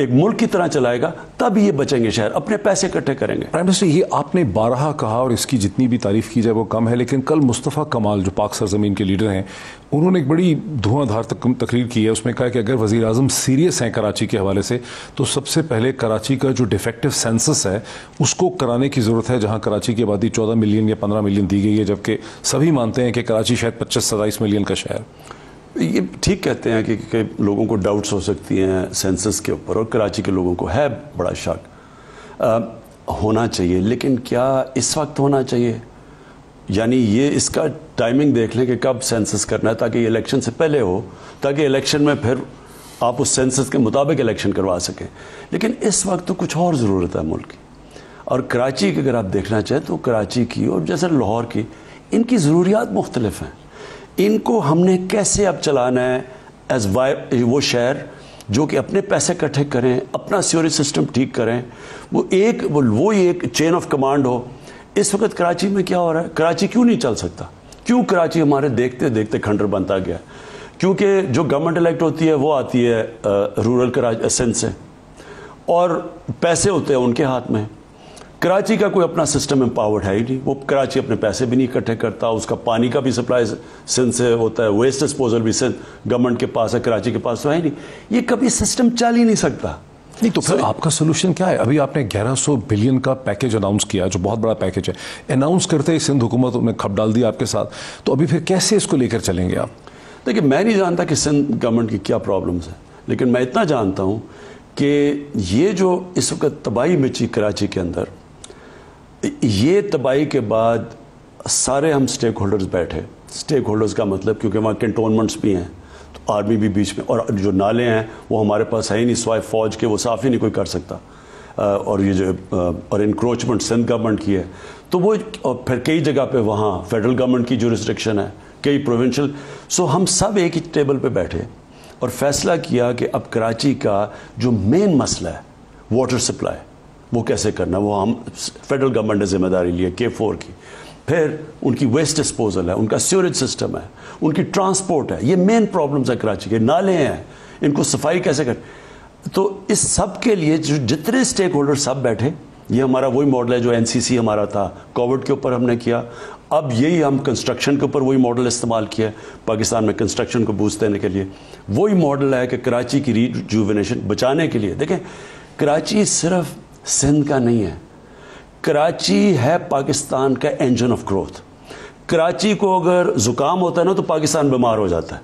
Speaker 2: ایک ملک کی طرح چلائے گا تب یہ بچیں گے شہر, اپنے پیسے اکٹھے کریں گے.
Speaker 1: پرائم منسٹر, یہ آپ نے بارہا کہا اور اس کی جتنی بھی تعریف کی جائے وہ کم ہے, لیکن کل مصطفیٰ کمال جو پاک سرزمین کے لیڈر ہیں, انہوں نے ایک بڑی دھواں دھار تقریر کی ہے. اس میں کہا کہ اگر وزیر اعظم سیریس ہیں کراچی کے حوالے سے تو سب سے پہلے کراچی کا جو ڈیفیکٹو سینسس ہے اس کو کرانے کی ضرورت ہے, جہاں کراچی کی آبادی 14 ملین یا 15 ملین دی گئی ہے, جبکہ سبھی مانتے ہیں کہ کراچی شاید 25-27 ملین کا شہر.
Speaker 2: یہ ٹھیک کہتے ہیں کہ لوگوں کو ڈاؤٹس ہو سکتی ہیں سینسس کے اوپر, اور کراچی کے لوگوں کو ہے بڑا شک. ہونا چاہیے, لیکن کیا اس وقت ہونا چاہیے؟ یعنی یہ اس کا ٹائمنگ دیکھ لیں کہ کب سینسس کرنا ہے تاکہ یہ الیکشن سے پہلے ہو, تاکہ الیکشن میں پھر آپ اس سینسس کے مطابق الیکشن کروا سکیں. لیکن اس وقت تو کچھ اور ضرورت ہے ملک کی, اور کراچی کی اگر آپ دیکھنا چاہیں تو کراچی کی اور جیسے لاہور کی, ان کی ضروریات مختلف ہیں. ان کو ہم نے کیسے اب چلانا ہے ایز وہ شہر جو کہ اپنے پیسے اکٹھے کریں, اپنا سیوریج سسٹم ٹھیک کریں, وہ ایک چین آف کمانڈ ہو. اس وقت کراچی میں کیا ہو رہا ہے؟ کراچی کیوں نہیں چل سکتا؟ کیوں کراچی ہمارے دیکھتے دیکھتے کھنڈر بنتا گیا؟ کیونکہ جو گورنمنٹ الیکٹ ہوتی ہے وہ آتی ہے رورل سندھ سے, اور پیسے ہوتے ہیں ان کے ہاتھ میں. کراچی کا کوئی اپنا سسٹم امپاورڈ ہے ہی نہیں. وہ کراچی اپنے پیسے بھی نہیں اکٹھے کرتا, اس کا پانی کا بھی سپلائی سندھ سے ہوتا ہے, ویسٹ ڈسپوزل بھی سندھ گورنمنٹ کے پاس ہے, کراچی کے پاس تو ہے ہی نہیں. یہ کبھی سسٹم چل ہی نہیں سکتا.
Speaker 1: نہیں تو پھر آپ کا سولوشن کیا ہے؟ ابھی آپ نے 1100 بلین کا پیکیج اناؤنس کیا جو بہت بڑا پیکیج ہے, اناؤنس کرتے ہی سندھ حکومت نے کھپ ڈال دیا آپ کے ساتھ, تو ابھی پھر کیسے اس کو لے کر چلیں گے آپ؟
Speaker 2: دیکھیں, میں نہیں جانتا کہ سندھ گورنمنٹ کی کیا پرابلمز ہیں, لیکن میں اتنا جانتا ہوں کہ یہ جو اس وقت تباہی مچی کراچی کے اندر, یہ تباہی کے بعد سارے ہم سٹیک ہولڈرز بیٹھے. سٹیک ہولڈرز کا مطلب, کیونکہ وہاں کنٹونمنٹس بھی ہیں, تو آرمی بھی بیچ میں, اور جو نالے ہیں وہ ہمارے پاس ہے ہی نہیں سوائے فوج کے, وہ صاف ہی نہیں کوئی کر سکتا. اور یہ جو اور انکروچمنٹ سندھ گورنمنٹ کی ہے, تو وہ پھر کئی جگہ پہ وہاں فیڈرل گورنمنٹ کی جورسڈکشن ہے, کئی پروونشل. سو ہم سب ایک ہی ٹیبل پہ بیٹھے اور فیصلہ کیا کہ اب کراچی کا جو مین مسئلہ ہے واٹر سپلائی, وہ کیسے کرنا, وہ ہم فیڈرل گورنمنٹ نے ذمہ داری لی ہے K4 کی. پھر ان کی ویسٹ ڈسپوزل ہے, ان کا سیوریج سسٹم ہے, ان کی ٹرانسپورٹ ہے. یہ مین پرابلمز ہے کراچی کے. نالے ہیں, ان کو صفائی کیسے کر. تو اس سب کے لیے جتنے سٹیک ہولڈر سب بیٹھے, یہ ہمارا وہی ماڈل ہے جو NCC ہمارا تھا کووڈ کے اوپر ہم نے کیا. اب یہی ہم کنسٹرکشن کے اوپر وہی ماڈل استعمال کیا ہے پاکستان میں کنسٹرکشن کو بوسٹ دینے کے لیے. وہی ماڈل ہے کہ کراچی کی ریجووینیشن بچانے کے لیے. دیکھیں, کراچی صرف سندھ کا نہیں ہے, کراچی ہے پاکستان کا انجن آف گروتھ. کراچی کو اگر زکام ہوتا ہے نا تو پاکستان بیمار ہو جاتا ہے.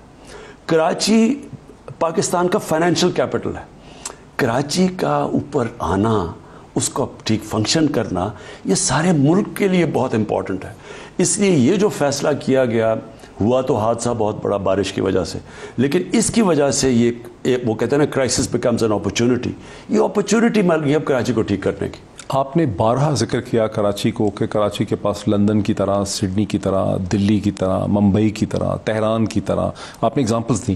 Speaker 2: کراچی پاکستان کا فائنینشیل کیپٹل ہے. کراچی کا اوپر آنا, اس کو ٹھیک فنکشن کرنا, یہ سارے ملک کے لیے بہت امپورٹنٹ ہے. اس لیے یہ جو فیصلہ کیا گیا, ہوا تو حادثہ بہت بڑا بارش کی وجہ سے, لیکن اس کی وجہ سے یہ وہ کہتے ہیں نا کرائسس بیکمز این اپرچونٹی. یہ اپرچونٹی مل گئی اب کراچی کو ٹھیک کرنے کی.
Speaker 1: آپ نے بارہا ذکر کیا کراچی کو کہ کراچی کے پاس لندن کی طرح, سڈنی کی طرح, دلی کی طرح, ممبئی کی طرح, تہران کی طرح آپ نے اگزامپلس دیں,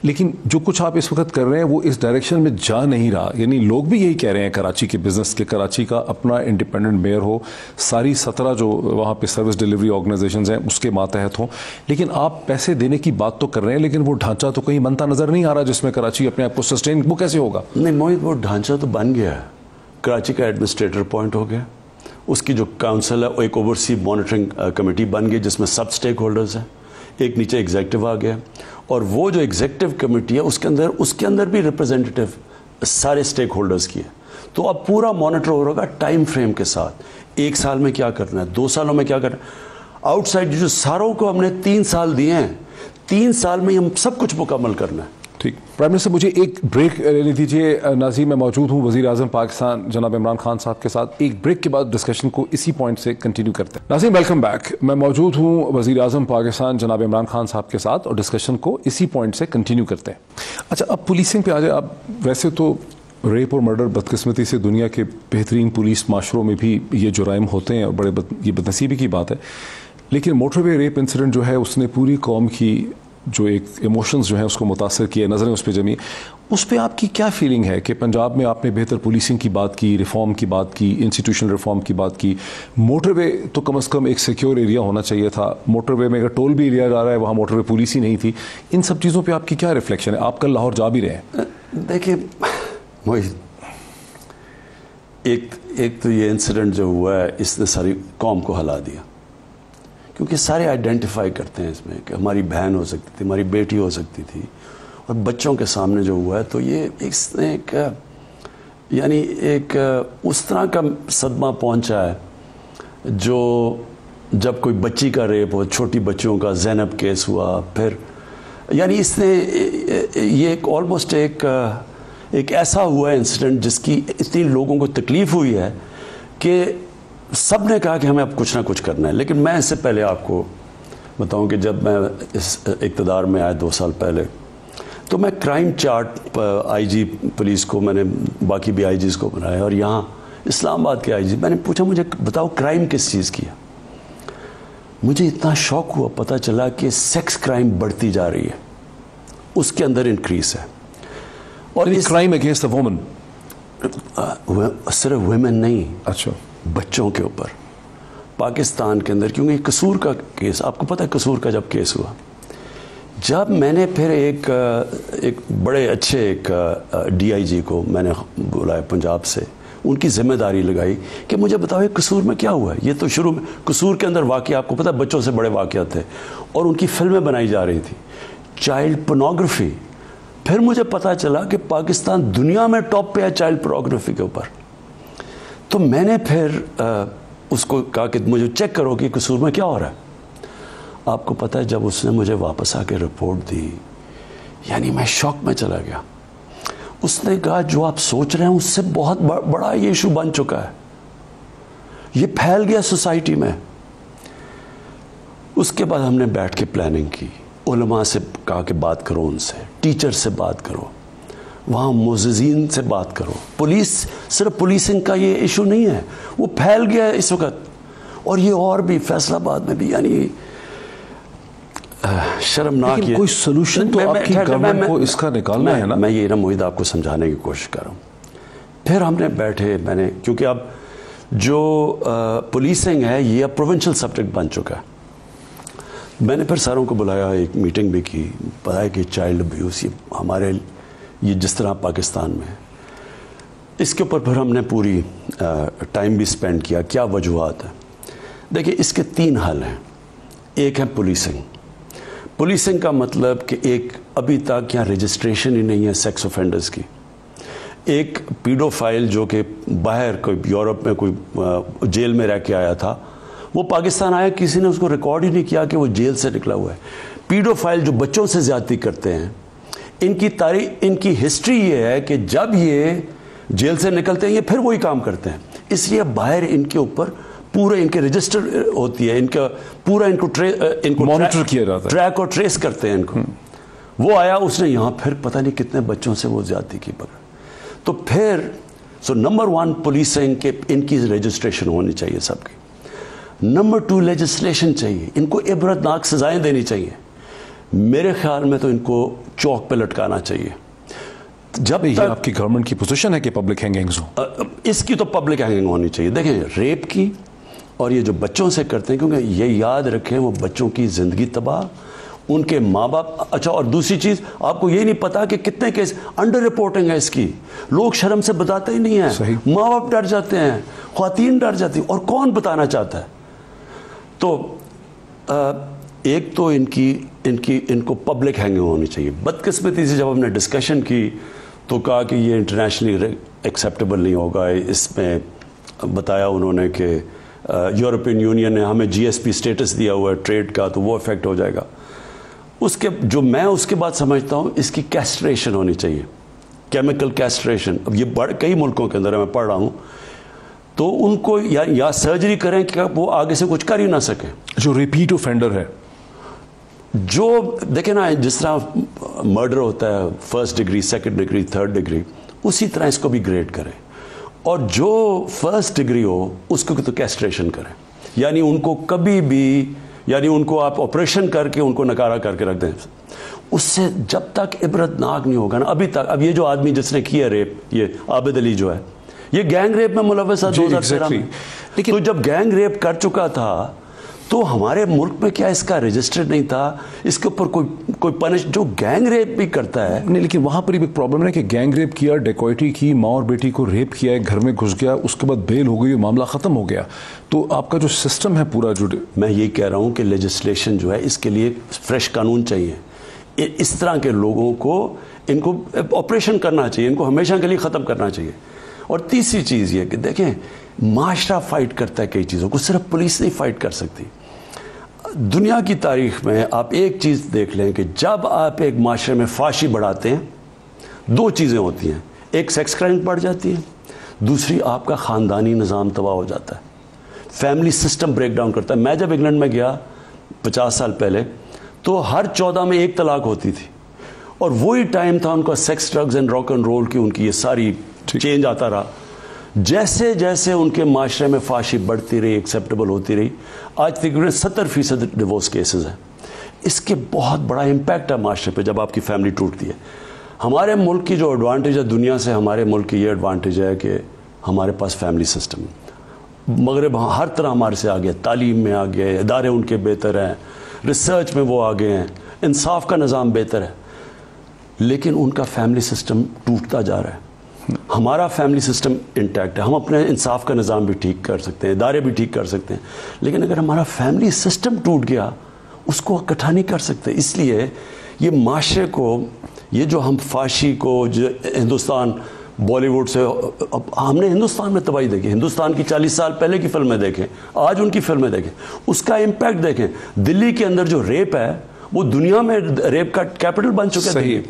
Speaker 1: لیکن جو کچھ آپ اس وقت کر رہے ہیں وہ اس ڈائریکشن میں جا نہیں رہا. یعنی لوگ بھی یہی کہہ رہے ہیں کراچی کے بزنس کے, کراچی کا اپنا انڈیپینڈنٹ میئر ہو, ساری 17 جو وہاں پہ سروس ڈیلیوری آرگنائزیشنز ہیں اس کے ماتحت ہوں. لیکن آپ پیسے دینے کی بات تو کر رہے ہیں, لیکن وہ ڈھانچہ تو کہیں بنتا نظر نہیں آ رہا جس میں کراچی اپنے آپ کو سسٹین, وہ کیسے ہوگا؟
Speaker 2: نہیں موہت, وہ ڈھانچہ تو بن گیا ہے. کراچی کا ایڈمنسٹریٹر اپوائنٹ ہو گیا, اس کی جو کاؤنسل ہے وہ ایک اوورسی مانیٹرنگ کمیٹی بن گئی جس میں سب سٹیک ہولڈرز ہیں, ایک نیچے ایگزیکٹو آ گیا, اور وہ جو ایگزیکٹو کمیٹی ہے اس کے اندر بھی ریپرزینٹیو سارے سٹیک ہولڈرز کی ہے. تو اب پورا مانیٹر ہوگا ٹائم فریم کے ساتھ, 1 سال میں کیا کرنا ہے, 2 سالوں میں کیا کرنا ہے. آؤٹ سائڈ جو ساروں کو ہم نے 3 سال دیے ہیں, 3 سال میں ہم سب کچھ مکمل کرنا ہے.
Speaker 1: ٹھیک. پرائم منسٹر, مجھے ایک بریک لینے دیجیے. ناظرین, میں موجود ہوں وزیر اعظم پاکستان جناب عمران خان صاحب کے ساتھ. ایک بریک کے بعد ڈسکشن کو اسی پوائنٹ سے کنٹینیو کرتے ہیں. ناظرین, ویلکم بیک. میں موجود ہوں وزیر اعظم پاکستان جناب عمران خان صاحب کے ساتھ اور ڈسکشن کو اسی پوائنٹ سے کنٹینیو کرتے ہیں. اچھا, اب پولیسنگ پہ آ جائے. اب ویسے تو ریپ اور مرڈر بدقسمتی سے دنیا کے بہترین پولیس معاشروں میں بھی یہ جرائم ہوتے ہیں اور یہ بدنصیبی کی بات ہے, لیکن موٹر وے ریپ انسیڈنٹ جو ہے اس نے پوری قوم کی جو ایک ایموشنز جو ہیں اس کو متاثر کیا, نظریں اس پہ جمی. اس پہ آپ کی کیا فیلنگ ہے کہ پنجاب میں آپ نے بہتر پولیسنگ کی بات کی, ریفارم کی بات کی, انسٹیٹیوشنل ریفارم کی بات کی, موٹر وے تو کم از کم ایک سیکیور ایریا ہونا چاہیے تھا, موٹر وے میں اگر ٹول بھی ایریا جا رہا ہے وہاں موٹر وے پولیس ہی نہیں تھی. ان سب چیزوں پہ آپ کی کیا ریفلیکشن ہے؟ آپ کل لاہور جا بھی رہے ہیں.
Speaker 2: دیکھیے موہت, ایک تو یہ انسیڈنٹ جو ہوا ہے اس نے ساری قوم کو ہلا دیا، کیونکہ سارے آئیڈینٹیفائی کرتے ہیں اس میں کہ ہماری بہن ہو سکتی تھی، ہماری بیٹی ہو سکتی تھی، اور بچوں کے سامنے جو ہوا ہے تو یہ اس نے ایک اس طرح کا صدمہ پہنچا ہے جو جب کوئی بچی کا ریپ ہو، چھوٹی بچیوں کا زینب کیس ہوا، پھر یعنی اس نے یہ ایک آلموسٹ ایک ایسا ہوا ہے انسیڈنٹ جس کی اتنی لوگوں کو تکلیف ہوئی ہے کہ سب نے کہا کہ ہمیں اب کچھ نہ کچھ کرنا ہے۔ لیکن میں اس سے پہلے آپ کو بتاؤں کہ جب میں اس اقتدار میں آیا 2 سال پہلے، تو میں کرائم چارٹ آئی جی پولیس کو میں نے باقی بھی آئی جیز کو بنایا، اور یہاں اسلام آباد کے آئی جی میں نے پوچھا مجھے بتاؤ کرائم کس چیز کی ہے۔ مجھے اتنا شوق ہوا، پتہ چلا کہ سیکس کرائم بڑھتی جا رہی ہے، اس کے اندر انکریز ہے۔ اور اس
Speaker 1: کرائم اگینسٹ وومن،
Speaker 2: صرف ویمن نہیں،
Speaker 1: اچھا
Speaker 2: بچوں کے اوپر پاکستان کے اندر، کیونکہ قصور کا کیس آپ کو پتہ ہے، قصور کا جب کیس ہوا، جب میں نے پھر ایک بڑے اچھے ایک ڈی آئی جی کو میں نے بلایا پنجاب سے، ان کی ذمہ داری لگائی کہ مجھے بتاؤ یہ قصور میں کیا ہوا ہے۔ یہ تو شروع میں قصور کے اندر واقعہ آپ کو پتہ ہے بچوں سے بڑے واقعات تھے، اور ان کی فلمیں بنائی جا رہی تھی، چائلڈ پورنوگرافی۔ پھر مجھے پتہ چلا کہ پاکستان دنیا میں ٹاپ پہ ہے چائلڈ پورنوگرافی کے اوپر۔ تو میں نے پھر اس کو کہا کہ مجھے چیک کرو کہ قصور میں کیا ہو رہا ہے۔ آپ کو پتہ ہے جب اس نے مجھے واپس آ کے رپورٹ دی، یعنی میں شوق میں چلا گیا۔ اس نے کہا جو آپ سوچ رہے ہیں اس سے بہت بڑا یہ ایشو بن چکا ہے، یہ پھیل گیا سوسائٹی میں۔ اس کے بعد ہم نے بیٹھ کے پلاننگ کی، علماء سے کہا کہ بات کرو، ان سے ٹیچر سے بات کرو، وہاں معززین سے بات کرو۔ پولیس صرف پولیسنگ کا یہ ایشو نہیں ہے، وہ پھیل گیا ہے اس وقت، اور یہ اور بھی فیصل آباد میں بھی، یعنی شرمناک۔
Speaker 1: لیکن کوئی سلوشن تو آپ کی گورنمنٹ کو اس کا نکالنا ہے نا۔
Speaker 2: میں یہ موحد آپ کو سمجھانے کی کوشش کر رہا ہوں۔ پھر ہم نے بیٹھے، میں نے کیونکہ اب جو پولیسنگ ہے یہ اب پروونشل سبجیکٹ بن چکا ہے، میں نے پھر ساروں کو بلایا، ایک میٹنگ بھی کی، بتایا کہ چائلڈ ابیوز یہ ہمارے یہ جس طرح پاکستان میں، اس کے اوپر پھر ہم نے پوری ٹائم بھی سپینڈ کیا، کیا وجوہات ہیں۔ دیکھیں اس کے 3 حل ہیں۔ ایک ہے پولیسنگ۔ پولیسنگ کا مطلب کہ ایک ابھی تک یہاں رجسٹریشن ہی نہیں ہے سیکس آفینڈرز کی۔ ایک پیڈو فائل جو کہ باہر کوئی یورپ میں کوئی جیل میں رہ کے آیا تھا، وہ پاکستان آیا، کسی نے اس کو ریکارڈ ہی نہیں کیا کہ وہ جیل سے نکلا ہوا ہے۔ پیڈو فائل جو بچوں سے زیادتی کرتے ہیں، ان کی ہسٹری یہ ہے کہ جب یہ جیل سے نکلتے ہیں یہ پھر وہی کام کرتے ہیں، اس لیے باہر ان کے اوپر پورے ان کے رجسٹر ہوتی ہے، ان کا پورا ان کو
Speaker 1: مانیٹر کیا جاتا ہے،
Speaker 2: ٹریک اور ٹریس کرتے ہیں ان کو۔ وہ آیا، اس نے یہاں پھر پتہ نہیں کتنے بچوں سے وہ زیادتی کی پکڑ۔ تو پھر نمبر 1 پولیسنگ کہ ان کی رجسٹریشن ہونی چاہیے سب کی۔ نمبر 2 لیجسلیشن چاہیے، ان کو عبرتناک سزائیں دینی چاہیے۔ میرے خیال میں تو ان کو چوک پہ لٹکانا چاہیے۔ جب
Speaker 1: یہ آپ کی گورنمنٹ کی پوزیشن ہے کہ پبلک ہینگنگز ہوں،
Speaker 2: اس کی تو پبلک ہینگنگ ہونی چاہیے۔ دیکھیں ریپ کی اور یہ جو بچوں سے کرتے ہیں، کیونکہ یہ یاد رکھیں وہ بچوں کی زندگی تباہ، ان کے ماں باپ۔ اچھا، اور دوسری چیز آپ کو یہ نہیں پتا کہ کتنے کیس انڈر رپورٹنگ ہے اس کی، لوگ شرم سے بتاتے ہی نہیں ہیں، ماں باپ ڈر جاتے ہیں، خواتین ڈر جاتی ہیں، اور کون بتانا چاہتا ہے۔ تو ایک تو ان کو پبلک ہینگنگ ہونی چاہیے۔ بدقسمتی سے جب ہم نے ڈسکشن کی تو کہا کہ یہ انٹرنیشنلی ایکسیپٹیبل نہیں ہوگا، اس میں بتایا انہوں نے کہ یورپین یونین نے ہمیں جی ایس پی سٹیٹس دیا ہوا ہے ٹریڈ کا، تو وہ افیکٹ ہو جائے گا۔ میں اس کے بعد سمجھتا ہوں اس کی کیسٹریشن ہونی چاہیے، کیمیکل کیسٹریشن۔ اب یہ کئی ملکوں کے اندر ہے، میں پڑھ رہا ہوں، تو ان کو یا سرجری کریں کہ وہ آگے سے کچھ کر ہی نہ سکیں۔
Speaker 1: جو ریپیٹ اوفینڈر ہے،
Speaker 2: جو دیکھیں نا جس طرح مرڈر ہوتا ہے 1st degree 2nd degree 3rd degree, اسی طرح اس کو بھی گریڈ کریں، اور جو 1st ڈگری ہو اس کو تو کیسٹریشن کریں، یعنی ان کو کبھی بھی، یعنی ان کو آپ آپریشن کر کے ان کو نکارا کر کے رکھ دیں۔ اس سے جب تک عبرتناک نہیں ہوگا نا، ابھی تک اب یہ جو آدمی جس نے کیا ریپ، یہ عابد علی جو ہے، یہ گینگ ریپ میں ملوث ہے 2013 میں۔ تو جب گینگ ریپ کر چکا تھا تو ہمارے ملک میں کیا اس کا رجسٹر نہیں تھا؟ اس کے اوپر کوئی پنش جو گینگ ریپ بھی کرتا ہے
Speaker 1: نہیں، لیکن وہاں پر ایک پرابلم ہے کہ گینگ ریپ کیا، ڈیکوئٹی کی، ماں اور بیٹی کو ریپ کیا، گھر میں گھس گیا، اس کے بعد بیل ہو گئی، معاملہ ختم ہو گیا. تو آپ کا جو سسٹم ہے پورا جو
Speaker 2: میں یہ کہہ رہا ہوں کہ لیجسلیشن جو ہے اس کے لیے فریش قانون چاہیے. اس طرح کے لوگوں کو ان کو آپریشن کرنا چاہیے، ان کو ہمیشہ کے لیے ختم کرنا چاہیے. اور تیسری چیز یہ کہ دیکھیں معاشرہ فائٹ کرتا ہے کئی چیزوں کو، صرف پولیس نہیں فائٹ کر سکتی. دنیا کی تاریخ میں آپ ایک چیز دیکھ لیں کہ جب آپ ایک معاشرے میں فحاشی بڑھاتے ہیں دو چیزیں ہوتی ہیں، ایک سیکس کرائم بڑھ جاتی ہیں، دوسری آپ کا خاندانی نظام تباہ ہو جاتا ہے، فیملی سسٹم بریک ڈاؤن کرتا ہے. میں جب انگلینڈ میں گیا 50 سال پہلے تو ہر 14 میں ایک طلاق ہوتی تھی، اور وہی ٹائم تھا ان کا sex drugs and rock and roll کی ان کی یہ ساری چینج آتا رہا. جیسے جیسے ان کے معاشرے میں فحاشی بڑھتی رہی، ایکسیپٹیبل ہوتی رہی، آج تقریباً 70% ڈیورس کیسز ہیں. اس کے بہت بڑا امپیکٹ ہے معاشرے پہ جب آپ کی فیملی ٹوٹتی ہے. ہمارے ملک کی جو ایڈوانٹیج ہے دنیا سے، ہمارے ملک کی یہ ایڈوانٹیج ہے کہ ہمارے پاس فیملی سسٹم ہے. مغرب ہر طرح ہمارے سے آگے، تعلیم میں آگے، ادارے ان کے بہتر ہیں، ریسرچ میں وہ آگے ہیں، انصاف کا نظام بہتر ہے، لیکن ان کا فیملی سسٹم ٹوٹتا جا رہا ہے. ہمارا فیملی سسٹم انٹیکٹ ہے، ہم اپنے انصاف کا نظام بھی ٹھیک کر سکتے ہیں، ادارے بھی ٹھیک کر سکتے ہیں، لیکن اگر ہمارا فیملی سسٹم ٹوٹ گیا اس کو اکٹھا نہیں کر سکتے. اس لیے یہ معاشرے کو، یہ جو ہم فحاشی کو جو ہندوستان بالی ووڈ سے، ہم نے ہندوستان میں تباہی دیکھی، ہندوستان کی 40 سال پہلے کی فلمیں دیکھیں، آج ان کی فلمیں دیکھیں، اس کا امپیکٹ دیکھیں. دلی کے اندر جو ریپ ہے وہ دنیا میں ریپ کا کیپٹل بن چکا ہے.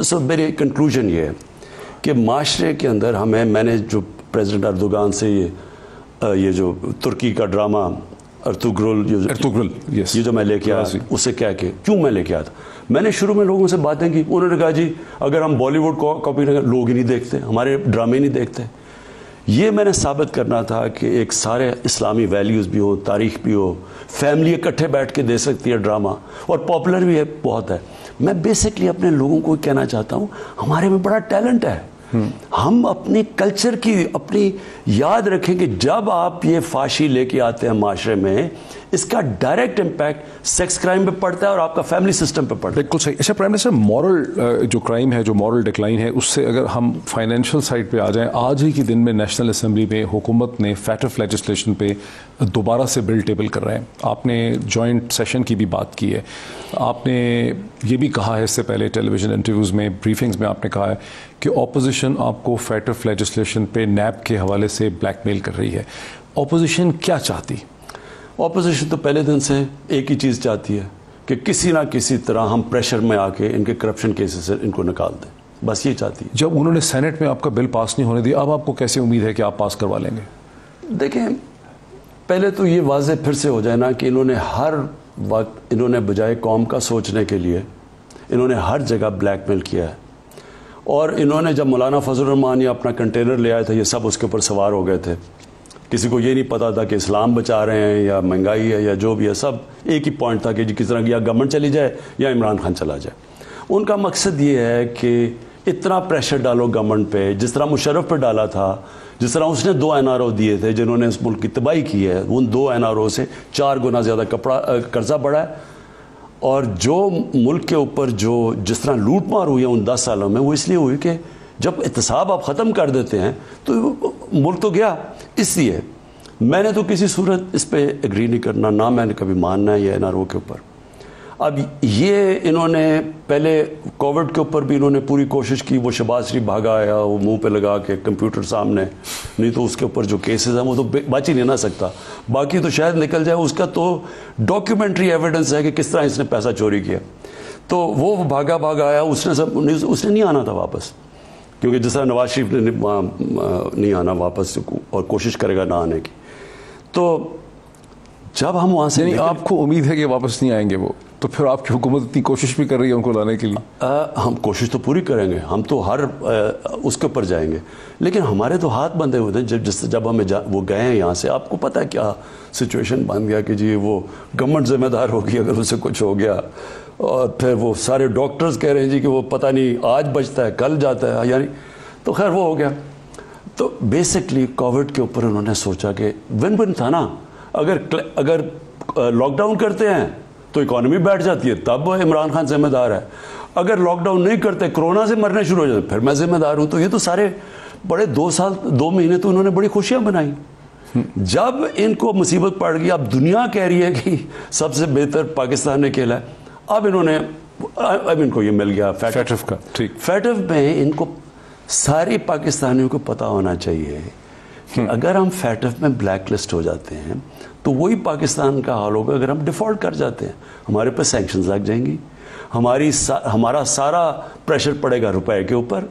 Speaker 2: سو میری کنکلوژن یہ ہے کہ معاشرے کے اندر ہمیں، میں نے جو پریزیڈنٹ اردوغان سے یہ جو ترکی کا ڈرامہ ارطغرل یہ جو میں لے کے آیا، اسے کہہ کے کیوں میں لے کے آیا تھا، میں نے شروع میں لوگوں سے باتیں کی، انہوں نے کہا جی اگر ہم بالی ووڈ کو کاپی نہیں، لوگ ہی نہیں دیکھتے، ہمارے ڈرامے نہیں دیکھتے. یہ میں نے ثابت کرنا تھا کہ ایک سارے اسلامی ویلیوز بھی ہو، تاریخ بھی ہو، فیملی اکٹھے بیٹھ کے دے سکتی ہے ڈرامہ، اور پاپولر بھی ہے بہت ہے. میں بیسکلی اپنے لوگوں کو کہنا چاہتا ہوں ہمارے میں بڑا ٹیلنٹ ہے. ہم اپنی کلچر کی اپنی یاد رکھیں کہ جب آپ یہ فحاشی لے کے آتے ہیں معاشرے میں، اس کا ڈائریکٹ امپیکٹ سیکس کرائم پہ پڑتا ہے اور آپ کا فیملی سسٹم پہ پڑتا ہے.
Speaker 1: بالکل صحیح. اچھا پرائم منسٹر، مورل جو کرائم ہے، جو مورل ڈکلائن ہے، اس سے اگر ہم فائنینشیل سائڈ پہ آ جائیں، آج ہی کے دن میں نیشنل اسمبلی میں حکومت نے فیٹ آف لیجسلیشن پہ دوبارہ سے بل ٹیبل کر رہے ہیں. آپ نے جوائنٹ سیشن کی بھی بات کی ہے، آپ نے یہ بھی کہا ہے اس سے پہلے ٹیلی ویژن انٹرویوز میں، بریفنگز میں آپ نے کہا ہے کہ اپوزیشن آپ کو فیٹ آف لیجسلیشن پہ نیب کے حوالے سے بلیک میل کر رہی ہے. اپوزیشن کیا چاہتی؟
Speaker 2: اپوزیشن تو پہلے دن سے ایک ہی چیز چاہتی ہے کہ کسی نہ کسی طرح ہم پریشر میں آ کے ان کے کرپشن کیسز سے ان کو نکال دیں، بس یہ چاہتی ہے.
Speaker 1: جب انہوں نے سینٹ میں آپ کا بل پاس نہیں ہونے دیا، اب آپ کو کیسے امید ہے کہ آپ پاس کروا لیں گے؟
Speaker 2: دیکھیں، پہلے تو یہ واضح پھر سے ہو جائے نا کہ انہوں نے ہر وقت، انہوں نے بجائے قوم کا سوچنے کے لیے انہوں نے ہر جگہ بلیک میل کیا ہے. اور انہوں نے جب مولانا فضل الرحمان یہ اپنا کنٹینر لے آئے تھے، یہ سب اس کے اوپر سوار ہو گئے تھے. کسی کو یہ نہیں پتا تھا کہ اسلام بچا رہے ہیں یا مہنگائی ہے یا جو بھی ہے، سب ایک ہی پوائنٹ تھا کہ کس طرح یا گورنمنٹ چلی جائے یا عمران خان چلا جائے. ان کا مقصد یہ ہے کہ اتنا پریشر ڈالو گورنمنٹ پہ، جس طرح مشرف پہ ڈالا تھا، جس طرح اس نے 2 NRO دیے تھے جنہوں نے اس ملک کی تباہی کی ہے، ان 2 NRO سے 4 گنا زیادہ قرضہ بڑھا ہے. اور جو ملک کے اوپر جس طرح لوٹ مار ہوئی ہے ان 10 سالوں میں، وہ اس لیے ہوئی کہ جب احتساب آپ ختم کر دیتے ہیں تو ملک تو گیا. اس لیے میں نے تو کسی صورت اس پہ ایگری نہیں کرنا، نہ میں نے کبھی ماننا ہے یہ NRO کے اوپر. اب یہ انہوں نے پہلے کووڈ کے اوپر بھی انہوں نے پوری کوشش کی، وہ شہباز شریف بھاگا آیا وہ منہ پہ لگا کے کمپیوٹر سامنے، نہیں تو اس کے اوپر جو کیسز ہیں وہ تو بچ ہی نہیں نہ سکتا. باقی تو شاید نکل جائے، اس کا تو ڈاکیومنٹری ایویڈنس ہے کہ کس طرح اس نے پیسہ چوری کیا. تو وہ بھاگا آیا، اس نے نہیں آنا تھا واپس، کیونکہ جس طرح نواز شریف نے نہیں آنا واپس اور کوشش کرے گا نہ آنے کی. تو جب ہم وہاں سے،
Speaker 1: یعنی آپ کو امید ہے کہ واپس نہیں آئیں گے وہ، تو پھر آپ کی حکومت اتنی کوشش بھی کر رہی ہے ان کو لانے کے لیے؟
Speaker 2: ہم کوشش تو پوری کریں گے، ہم تو ہر اس کے اوپر جائیں گے، لیکن ہمارے تو ہاتھ بندھے ہوئے تھے. جب ہمیں وہ گئے ہیں یہاں سے، آپ کو پتہ ہے کیا سچویشن بن گیا کہ جی وہ گورنمنٹ ذمہ دار ہوگی اگر اسے کچھ ہو گیا. اور پھر وہ سارے ڈاکٹرز کہہ رہے ہیں جی کہ وہ پتہ نہیں آج بچتا ہے کل جاتا ہے، یعنی تو خیر وہ ہو گیا. تو بیسکلی کووڈ کے اوپر انہوں نے سوچا کہ ون ون تھا نا، اگر لاک ڈاؤن کرتے ہیں تو اکانومی بیٹھ جاتی ہے، تب عمران خان ذمہ دار ہے. اگر لاک ڈاؤن نہیں کرتے، کرونا سے مرنے شروع ہو جاتے، پھر میں ذمہ دار ہوں. تو یہ تو سارے بڑے 2 مہینے تو انہوں نے بڑی خوشیاں بنائی. جب ان کو مصیبت پڑ گئی، اب دنیا کہہ رہی ہے کہ سب سے بہتر پاکستان نے کھیلا ہے، اب ان کو یہ مل گیا
Speaker 1: فیٹف کا. ٹھیک،
Speaker 2: فیٹف میں ان کو سارے پاکستانیوں کو پتا ہونا چاہیے کہ اگر ہم فیٹف میں بلیک لسٹ ہو جاتے ہیں تو وہی پاکستان کا حال ہوگا اگر ہم ڈیفالٹ کر جاتے ہیں. ہمارے پہ سینکشنز لگ جائیں گی، ہمارا سارا پریشر پڑے گا روپے کے اوپر،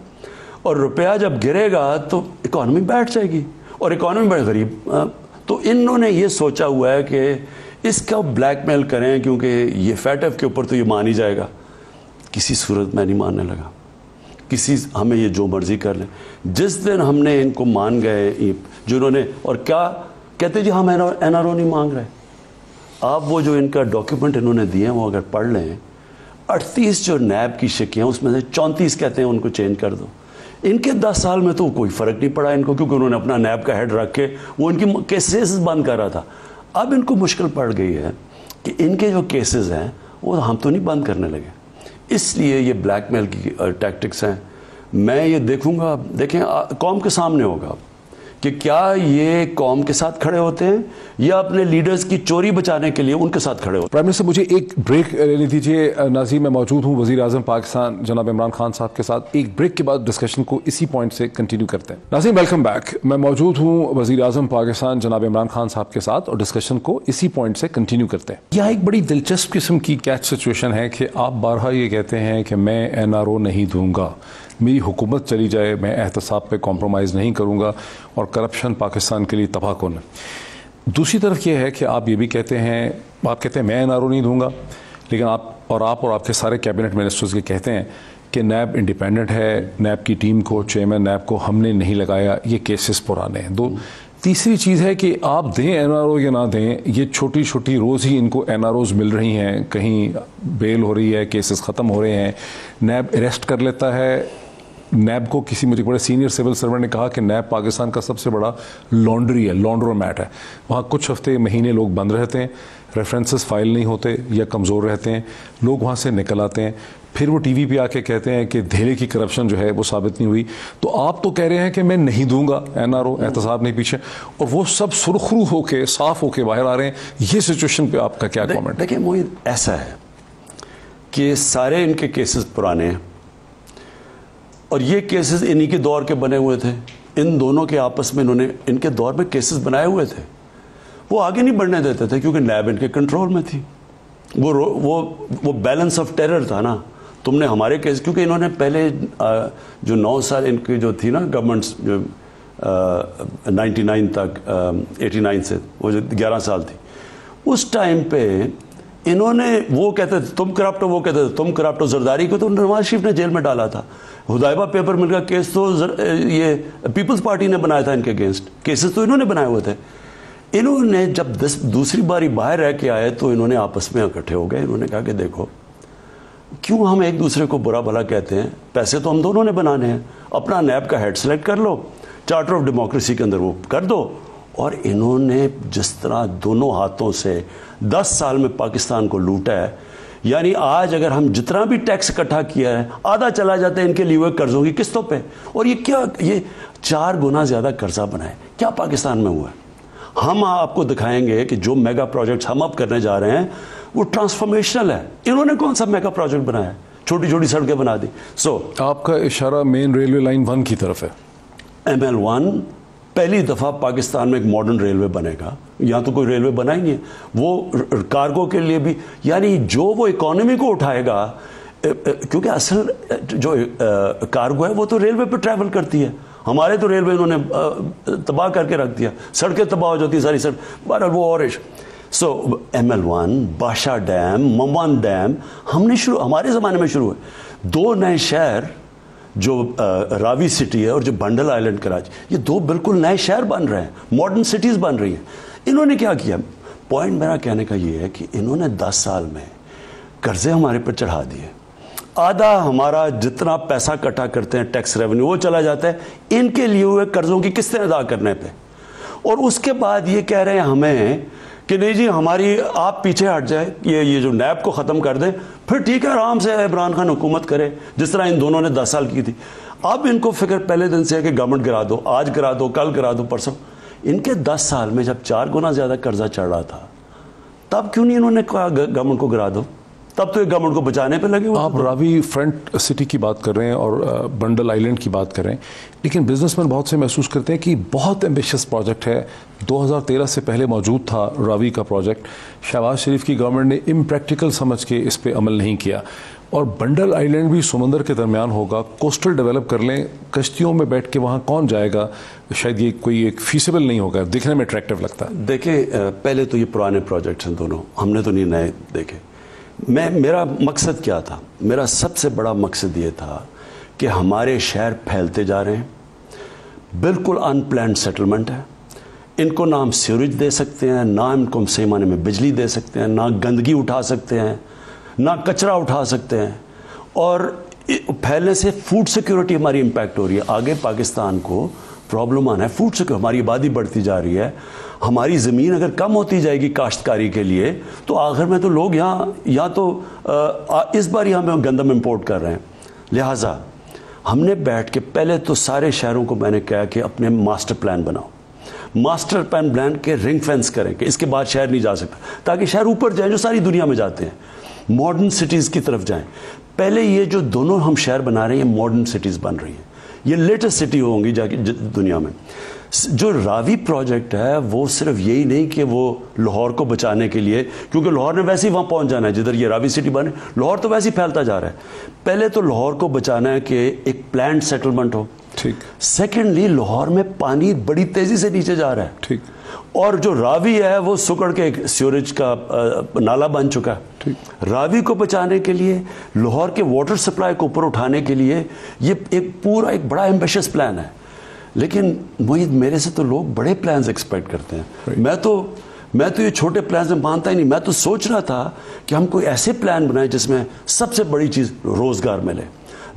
Speaker 2: اور روپیہ جب گرے گا تو اکانومی بیٹھ جائے گی، اور اکانومی بڑے غریب. تو انہوں نے یہ سوچا ہوا ہے کہ اس کا بلیک میل کریں، کیونکہ یہ فیٹف کے اوپر تو یہ مان ہی جائے گا. کسی صورت میں نہیں ماننے لگا، ہمیں یہ جو مرضی کر لیں. جس دن ہم نے ان کو مان گئے جنہوں نے، اور کیا کہتے جی ہم این آر او نہیں مانگ رہے. آپ وہ جو ان کا ڈاکیومنٹ انہوں نے دیے ہیں وہ اگر پڑھ لیں، 38 جو نیب کی شکیاں اس میں سے 34 کہتے ہیں ان کو چینج کر دو. ان کے 10 سال میں تو کوئی فرق نہیں پڑا ان کو، کیونکہ انہوں نے اپنا نیب کا ہیڈ رکھ کے وہ ان کی کیسز بند کر رہا تھا. اب ان کو مشکل پڑ گئی ہے کہ ان کے جو کیسز ہیں وہ ہم تو نہیں بند کرنے لگے، اس لیے یہ بلیک میل کی ٹیکٹکس ہیں. میں یہ دیکھوں گا، دیکھیں قوم کے سامنے ہوگا کہ کیا یہ قوم کے ساتھ کھڑے ہوتے ہیں یا اپنے لیڈرز کی چوری بچانے کے لیے ان کے ساتھ کھڑے ہوتے ہیں.
Speaker 1: پرائم منسٹر مجھے ایک بریک لینی دیجیے. ناظرین، میں موجود ہوں وزیر اعظم پاکستان جناب عمران خان صاحب کے ساتھ. ایک بریک کے بعد ڈسکشن کو اسی پوائنٹ سے کنٹینیو کرتے ہیں. ناظرین ویلکم بیک. میں موجود ہوں وزیر اعظم پاکستان جناب عمران خان صاحب کے ساتھ اور ڈسکشن کو اسی پوائنٹ سے کنٹینیو کرتے ہیں. یہاں ایک بڑی دلچسپ قسم کی کیچ سچویشن ہے کہ آپ بارہا یہ کہتے ہیں کہ میں این آر او نہیں دوں گا، میری حکومت چلی جائے، میں احتساب پہ کمپرومائز نہیں کروں گا، اور کرپشن پاکستان کے لیے تباہ کن ہے. دوسری طرف یہ ہے کہ آپ یہ بھی کہتے ہیں میں این آر او نہیں دوں گا، لیکن آپ اور آپ کے سارے کیبنٹ منسٹرز یہ کہتے ہیں کہ نیب انڈیپینڈنٹ ہے، نیب کی ٹیم کو، چیئرمین نیب کو ہم نے نہیں لگایا، یہ کیسز پرانے ہیں. تیسری چیز ہے کہ آپ دیں این آر او یا نہ دیں، یہ چھوٹی چھوٹی روز ہی ان کو این آر اوز مل رہی ہیں، کہیں بیل ہو رہی ہے، کیسز ختم ہو رہے ہیں، نیب اریسٹ کر لیتا ہے. نیب کو مجھے بڑے سینئر سول سرونٹ نے کہا کہ نیب پاکستان کا سب سے بڑا لانڈری ہے، لانڈرومیٹ ہے. وہاں کچھ ہفتے مہینے لوگ بند رہتے ہیں، ریفرنسز فائل نہیں ہوتے یا کمزور رہتے ہیں، لوگ وہاں سے نکل آتے ہیں، پھر وہ ٹی وی پہ آ کے کہتے ہیں کہ دھیلے کی کرپشن جو ہے وہ ثابت نہیں ہوئی. تو آپ تو کہہ رہے ہیں کہ میں نہیں دوں گا این آر او، احتساب نہیں پیچھے، اور وہ سب سرخرو ہو کے صاف ہو کے باہر آ رہے ہیں. یہ سچویشن پہ آپ کا کیا کامنٹ؟
Speaker 2: دیکھیں موہد، ایسا ہے کہ سارے ان کے کیسز پرانے ہیں، اور یہ کیسز انہی کے دور کے بنے ہوئے تھے. ان دونوں کے آپس میں انہوں نے ان کے دور میں کیسز بنائے ہوئے تھے. وہ آگے نہیں بڑھنے دیتے تھے کیونکہ نیب ان کے کنٹرول میں تھی. وہ بیلنس آف ٹیرر تھا نا. تم نے ہمارے کیس، کیونکہ انہوں نے پہلے جو 9 سال ان کی جو تھی نا گورنمنٹس، جو 99 تک 89 سے وہ جو 11 سال تھی، اس ٹائم پہ انہوں نے وہ کہتے تھے تم کرپٹ ہو، وہ کہتے تھے تم کرپٹ ہو. زرداری کو تو نواز شریف نے جیل میں ڈالا تھا. ہدایبہ پیپر مل کا کیس تو یہ پیپلز پارٹی نے بنایا تھا ان کے اگینسٹ. کیسز تو انہوں نے بنائے ہوئے تھے. انہوں نے جب دوسری باری باہر رہ کے آئے تو انہوں نے آپس میں اکٹھے ہو گئے. انہوں نے کہا کہ دیکھو کیوں ہم ایک دوسرے کو برا بھلا کہتے ہیں، پیسے تو ہم دونوں نے بنانے ہیں. اپنا نیب کا ہیڈ سلیکٹ کر لو، چارٹر آف ڈیموکریسی کے اندر وہ کر دو. اور انہوں نے جس طرح دونوں ہاتھوں سے 10 سال میں پاکستان کو لوٹا ہے، یعنی آج اگر ہم جتنا بھی ٹیکس اکٹھا کیا ہے آدھا چلا جاتا ہے ان کے لیے ہوئے قرضوں کی قسطوں پہ. اور یہ 4 گنا زیادہ قرضہ بنائے. کیا پاکستان میں ہوا ہے؟ ہم آپ کو دکھائیں گے کہ جو میگا پروجیکٹس ہم اب کرنے جا رہے ہیں وہ ٹرانسفارمیشنل ہے. انہوں نے کون سا میگا پروجیکٹ بنایا ہے؟ چھوٹی چھوٹی سڑکیں بنا دی.
Speaker 1: آپ کا اشارہ مین ریلوے لائن 1 کی طرف ہے.
Speaker 2: ML1 پہلی دفعہ پاکستان میں ایک ماڈرن ریلوے بنے گا. یہاں تو کوئی ریلوے بنا ہی نہیں ہے. وہ کارگو کے لیے بھی، یعنی جو وہ اکانومی کو اٹھائے گا، کیونکہ اصل جو کارگو ہے وہ تو ریلوے پہ ٹریول کرتی ہے. ہمارے تو ریلوے انہوں نے تباہ کر کے رکھ دیا، سڑکیں تباہ ہو جاتی ساری سڑک. بہرحال وہ اور ML1، بادشاہ ڈیم، ممان ڈیم ہمارے زمانے میں شروع ہوئے. 2 نئے شہر جو راوی سٹی ہے اور جو بنڈل آئلینڈ کراچی، یہ 2 بالکل نئے شہر بن رہے ہیں، ماڈرن سٹیز بن رہی ہیں. انہوں نے کیا کیا؟ پوائنٹ میرا کہنے کا یہ ہے کہ انہوں نے 10 سال میں قرضے ہمارے پر چڑھا دیے. آدھا ہمارا جتنا پیسہ اکٹھا کرتے ہیں ٹیکس ریونیو وہ چلا جاتا ہے ان کے لیے ہوئے قرضوں کی قسطیں ادا کرنے پہ. اور اس کے بعد یہ کہہ رہے ہیں ہمیں کہ نہیں جی ہماری آپ پیچھے ہٹ جائے, یہ جو نیب کو ختم کر دیں, پھر ٹھیک ہے آرام سے عمران خان حکومت کرے جس طرح ان دونوں نے 10 سال کی تھی. اب ان کو فکر پہلے دن سے ہے کہ گورنمنٹ گرا دو, آج گرا دو, کل گرا دو, پرسوں. ان کے 10 سال میں جب 4 گنا زیادہ قرضہ چڑھ رہا تھا تب کیوں نہیں انہوں نے کہا گورنمنٹ کو گرا دو؟ تب تو یہ گورنمنٹ کو بچانے پہ لگے ہوئے.
Speaker 1: آپ راوی فرنٹ سٹی کی بات کر رہے ہیں اور بنڈل آئیلینڈ کی بات کر رہے ہیں, لیکن بزنس مین بہت سے محسوس کرتے ہیں کہ بہت ایمبیشس پروجیکٹ ہے. 2013 سے پہلے موجود تھا راوی کا پروجیکٹ, شہباز شریف کی گورنمنٹ نے امپریکٹیکل سمجھ کے اس پہ عمل نہیں کیا. اور بنڈل آئیلینڈ بھی سمندر کے درمیان ہوگا, کوسٹل ڈیولپ کر لیں, کشتیوں میں بیٹھ کے وہاں کون جائے گا, شاید یہ کوئی ایک فیسیبل نہیں ہوگا, دیکھنے میں اٹریکٹیو لگتا ہے.
Speaker 2: دیکھیں پہلے تو یہ پرانے پروجیکٹس ہیں دونوں, ہم نے تو نہیں نئے دیکھے. میرا مقصد کیا تھا؟ میرا سب سے بڑا مقصد یہ تھا کہ ہمارے شہر پھیلتے جا رہے ہیں, بالکل ان پلانڈ سیٹلمنٹ ہے, ان کو نہ ہم سیوریج دے سکتے ہیں, نہ ان کو ہم صحیح معنی میں بجلی دے سکتے ہیں, نہ گندگی اٹھا سکتے ہیں, نہ کچرا اٹھا سکتے ہیں, اور پھیلنے سے فوڈ سیکیورٹی ہماری امپیکٹ ہو رہی ہے. آگے پاکستان کو پرابلم آنا ہے فوڈ سیکیورٹی, ہماری آبادی بڑھتی جا رہی ہے, ہماری زمین اگر کم ہوتی جائے گی کاشتکاری کے لیے تو آخر میں تو لوگ یہاں تو اس بار ہی ہمیں گندم امپورٹ کر رہے ہیں. لہٰذا ہم نے بیٹھ کے پہلے تو سارے شہروں کو میں نے کہا کہ اپنے ماسٹر پلان بناؤ, ماسٹر پلان کے رنگ فینس کریں کہ اس کے بعد شہر نہیں جا سکتا, تاکہ شہر اوپر جائیں جو ساری دنیا میں جاتے ہیں, ماڈرن سٹیز کی طرف جائیں. پہلے یہ جو دونوں ہم شہر بنا رہے ہیں یہ ماڈرن سٹیز بن رہی ہیں, یہ لیٹسٹ سٹی ہوں گی جا کے دنیا میں. جو راوی پروجیکٹ ہے وہ صرف یہی نہیں کہ وہ لاہور کو بچانے کے لیے, کیونکہ لاہور نے ویسے ہی وہاں پہنچ جانا ہے جدھر یہ راوی سٹی بنے, لاہور تو ویسے ہی پھیلتا جا رہا ہے. پہلے تو لاہور کو بچانا ہے کہ ایک پلانڈ سیٹلمنٹ ہو.
Speaker 1: ٹھیک.
Speaker 2: سیکنڈلی لاہور میں پانی بڑی تیزی سے نیچے جا رہا ہے.
Speaker 1: ٹھیک.
Speaker 2: اور جو راوی ہے وہ سکڑ کے ایک سیوریج کا نالا بن چکا ہے. راوی کو بچانے کے لیے, لاہور کے واٹر سپلائی کو اوپر اٹھانے کے لیے یہ ایک پورا ایک بڑا ایمبیشس پلان ہے. لیکن موید میرے سے تو لوگ بڑے پلانز ایکسپیکٹ کرتے ہیں. میں تو یہ چھوٹے پلانز میں مانتا ہی نہیں. میں تو سوچ رہا تھا کہ ہم کوئی ایسے پلان بنائیں جس میں سب سے بڑی چیز روزگار ملے.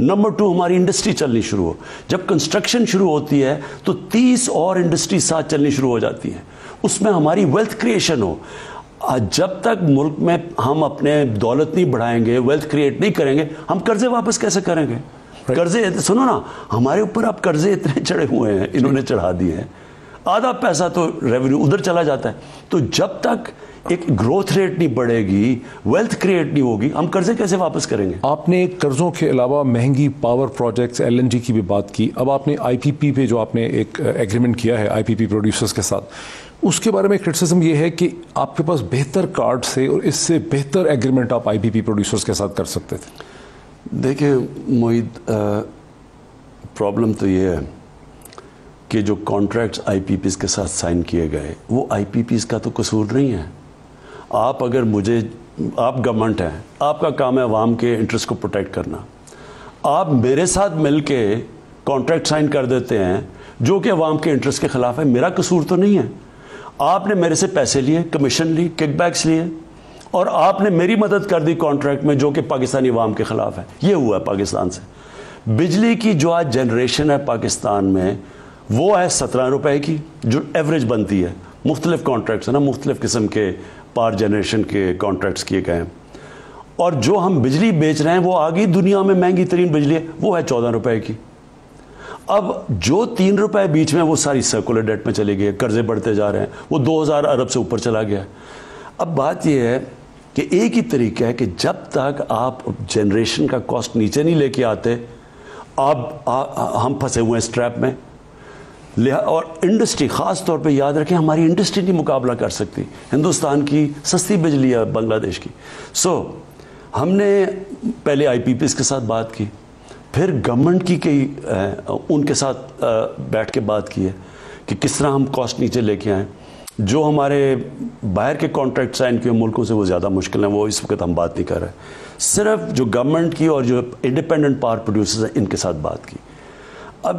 Speaker 2: نمبر 2 ہماری انڈسٹری چلنی شروع ہو. جب کنسٹرکشن شروع ہوتی ہے تو 30 اور انڈسٹری ساتھ چلنی شروع ہو جاتی ہیں, اس میں ہماری ویلتھ کریشن ہو. جب تک ملک میں ہم اپنے دولت نہیں بڑھائیں گے, ویلتھ کریٹ نہیں کریں گے, ہم قرضے واپس کیسے کریں گے؟ قرضے سنو نا, ہمارے اوپر اب قرضے اتنے چڑھے ہوئے ہیں, انہوں نے چڑھا دیے ہیں, آدھا پیسہ تو ریونیو ادھر چلا جاتا ہے. تو جب تک ایک گروتھ ریٹ نہیں بڑھے گی, ویلتھ کریٹ نہیں ہوگی, ہم قرضے کیسے واپس کریں گے؟
Speaker 1: آپ نے قرضوں کے علاوہ مہنگی پاور پروجیکٹس LNG کی بھی بات کی. اب آپ نے IPP پہ جو آپ نے ایک ایگریمنٹ کیا ہے IPP پروڈیوسرز کے ساتھ, اس کے بارے میں کرٹیسزم یہ ہے کہ آپ کے پاس بہتر کارڈ سے اور اس سے بہتر ایگریمنٹ آپ IPP پروڈیوسرز کے ساتھ کر سکتے تھے.
Speaker 2: دیکھیں موید, پرابلم تو یہ ہے کہ جو کانٹریکٹس IPPs کے ساتھ سائن کیے گئے وہ IPPs کا تو قصور نہیں ہے. آپ اگر آپ گورنمنٹ ہیں, آپ کا کام ہے عوام کے انٹرسٹ کو پروٹیکٹ کرنا, آپ میرے ساتھ مل کے کانٹریکٹ سائن کر دیتے ہیں جو کہ عوام کے انٹرسٹ کے خلاف ہے, میرا قصور تو نہیں ہے. آپ نے میرے سے پیسے لیے, کمیشن لی, کک بیکس لیے, اور آپ نے میری مدد کر دی کانٹریکٹ میں جو کہ پاکستانی عوام کے خلاف ہے. یہ ہوا ہے پاکستان سے. بجلی کی جو آج جنریشن ہے پاکستان میں وہ ہے 17 روپے کی جو ایوریج بنتی ہے. مختلف کانٹریکٹس ہیں نا, مختلف قسم کے پاور جنریشن کے کانٹریکٹس کیے گئے ہیں, اور جو ہم بجلی بیچ رہے ہیں وہ آگے دنیا میں مہنگی ترین بجلی ہے, وہ ہے 14 روپے کی. اب جو 3 روپے بیچ میں وہ ساری سرکولر ڈیٹ میں چلے گئے, قرضے بڑھتے جا رہے ہیں, وہ 2000 ارب سے اوپر چلا گیا. اب بات یہ ہے کہ ایک ہی طریقہ ہے کہ جب تک آپ جنریشن کا کاسٹ نیچے نہیں لے کے آتے, ہم پھنسے ہوئے ہیں اسٹریپ میں. اور انڈسٹری خاص طور پہ یاد رکھیں, ہماری انڈسٹری نہیں مقابلہ کر سکتی. ہندوستان کی سستی بجلی ہے بنگلہ دیش کی. ہم نے پہلے IPPs کے ساتھ بات کی, پھر گورنمنٹ کی ان کے ساتھ بیٹھ کے بات کی ہے کہ کس طرح ہم کاسٹ نیچے لے کے آئیں. جو ہمارے باہر کے کانٹریکٹ سائن کیے ملکوں سے وہ زیادہ مشکل ہیں, وہ اس وقت ہم بات نہیں کر رہے. صرف جو گورنمنٹ کی اور جو انڈیپینڈنٹ پاور پروڈیوسرز ہیں ان کے ساتھ بات کی. اب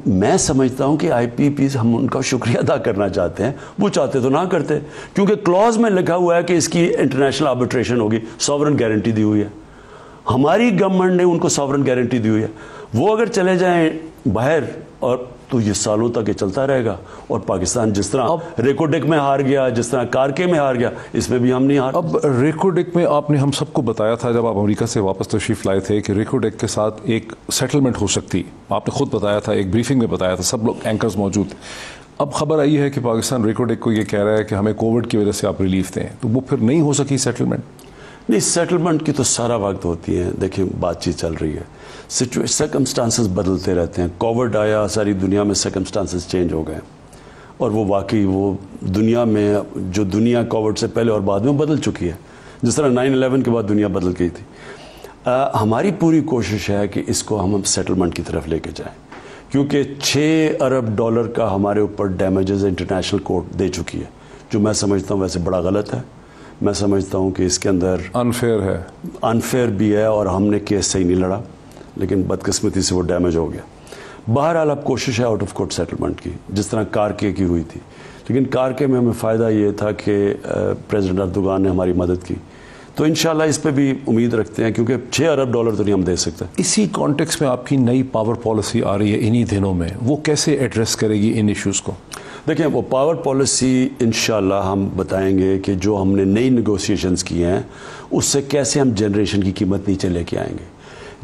Speaker 2: میں سمجھتا ہوں کہ IPPs ہم ان کا شکریہ ادا کرنا چاہتے ہیں, وہ چاہتے تو نہ کرتے, کیونکہ کلوز میں لکھا ہوا ہے کہ اس کی انٹرنیشنل آربیٹریشن ہوگی, ساورن گارنٹی دی ہوئی ہے. ہماری گورنمنٹ نے ان کو ساورن گارنٹی دی ہوئی ہے. وہ اگر چلے جائیں باہر اور تو یہ سالوں تک یہ چلتا رہے گا. اور پاکستان جس طرح ریکوڈک میں ہار گیا, جس طرح کارکے میں ہار گیا, اس میں بھی ہم نہیں ہار.
Speaker 1: اب ریکوڈک میں آپ نے ہم سب کو بتایا تھا جب آپ امریکہ سے واپس تشریف لائے تھے کہ ریکوڈک کے ساتھ ایک سیٹلمنٹ ہو سکتی, آپ نے خود بتایا تھا, ایک بریفنگ میں بتایا تھا, سب لوگ اینکرز موجود تھے. اب خبر آئی ہے کہ پاکستان ریکوڈک کو یہ کہہ رہا ہے کہ ہمیں کووڈ کی وجہ سے آپ ریلیف دیں, تو وہ پھر نہیں ہو سکی سیٹلمنٹ؟
Speaker 2: نہیں, سیٹلمنٹ کی تو سارا وقت ہوتی ہے. دیکھیں بات چیت چل رہی ہے, سرکمسٹانسز بدلتے رہتے ہیں. کووڈ آیا, ساری دنیا میں سرکمسٹانسز چینج ہو گئے, اور وہ واقعی وہ دنیا میں جو دنیا کووڈ سے پہلے اور بعد میں بدل چکی ہے, جس طرح 9/11 کے بعد دنیا بدل گئی تھی. ہماری پوری کوشش ہے کہ اس کو ہم سیٹلمنٹ کی طرف لے کے جائیں, کیونکہ $6 ارب کا ہمارے اوپر ڈیمیجز انٹرنیشنل کورٹ دے چکی ہے, جو میں سمجھتا ہوں ویسے بڑا غلط ہے. میں سمجھتا ہوں کہ اس کے اندر انفیئر بھی ہے, اور ہم نے کیس صحیح نہیں لڑا, لیکن بدقسمتی سے وہ ڈیمیج ہو گیا. بہرحال اب کوشش ہے آؤٹ آف کورٹ سیٹلمنٹ کی, جس طرح کارکے کی ہوئی تھی. لیکن کارکے میں ہمیں فائدہ یہ تھا کہ پریزیڈنٹ اردوغان نے ہماری مدد کی, تو انشاءاللہ اس پہ بھی امید رکھتے ہیں, کیونکہ $6 ارب تو نہیں ہم دے سکتے.
Speaker 1: اسی کانٹیکس میں آپ کی نئی پاور پالیسی آ رہی ہے انہی دنوں میں, وہ کیسے ایڈریس کرے گی ان ایشوز کو؟
Speaker 2: دیکھیں, وہ پاور پالیسی انشاءاللہ ہم بتائیں گے کہ جو ہم نے نئی نیگوسیشنز کی ہیں اس سے کیسے ہم جنریشن کی قیمت نیچے لے کے آئیں گے.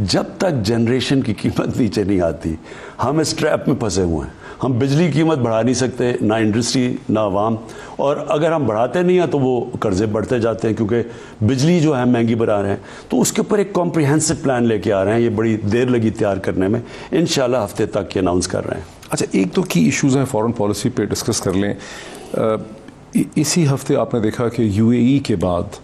Speaker 2: جب تک جنریشن کی قیمت نیچے نہیں آتی ہم اس ٹریپ میں پھنسے ہوئے ہیں. ہم بجلی کی قیمت بڑھا نہیں سکتے, نہ انڈسٹری نہ عوام, اور اگر ہم بڑھاتے نہیں ہیں تو وہ قرضے بڑھتے جاتے ہیں, کیونکہ بجلی جو ہے مہنگی بنا رہے ہیں. تو اس کے اوپر ایک کمپریہنسو پلان لے کے آ رہے ہیں, یہ بڑی دیر لگی تیار کرنے میں, انشاءاللہ ہفتے تک یہ اناؤنس کر رہے ہیں.
Speaker 1: اچھا, ایک تو کی ایشوز ہیں فورن پالیسی پہ ڈسکس کر لیں. اسی ہفتے آپ نے دیکھا کہ UAE کے بعد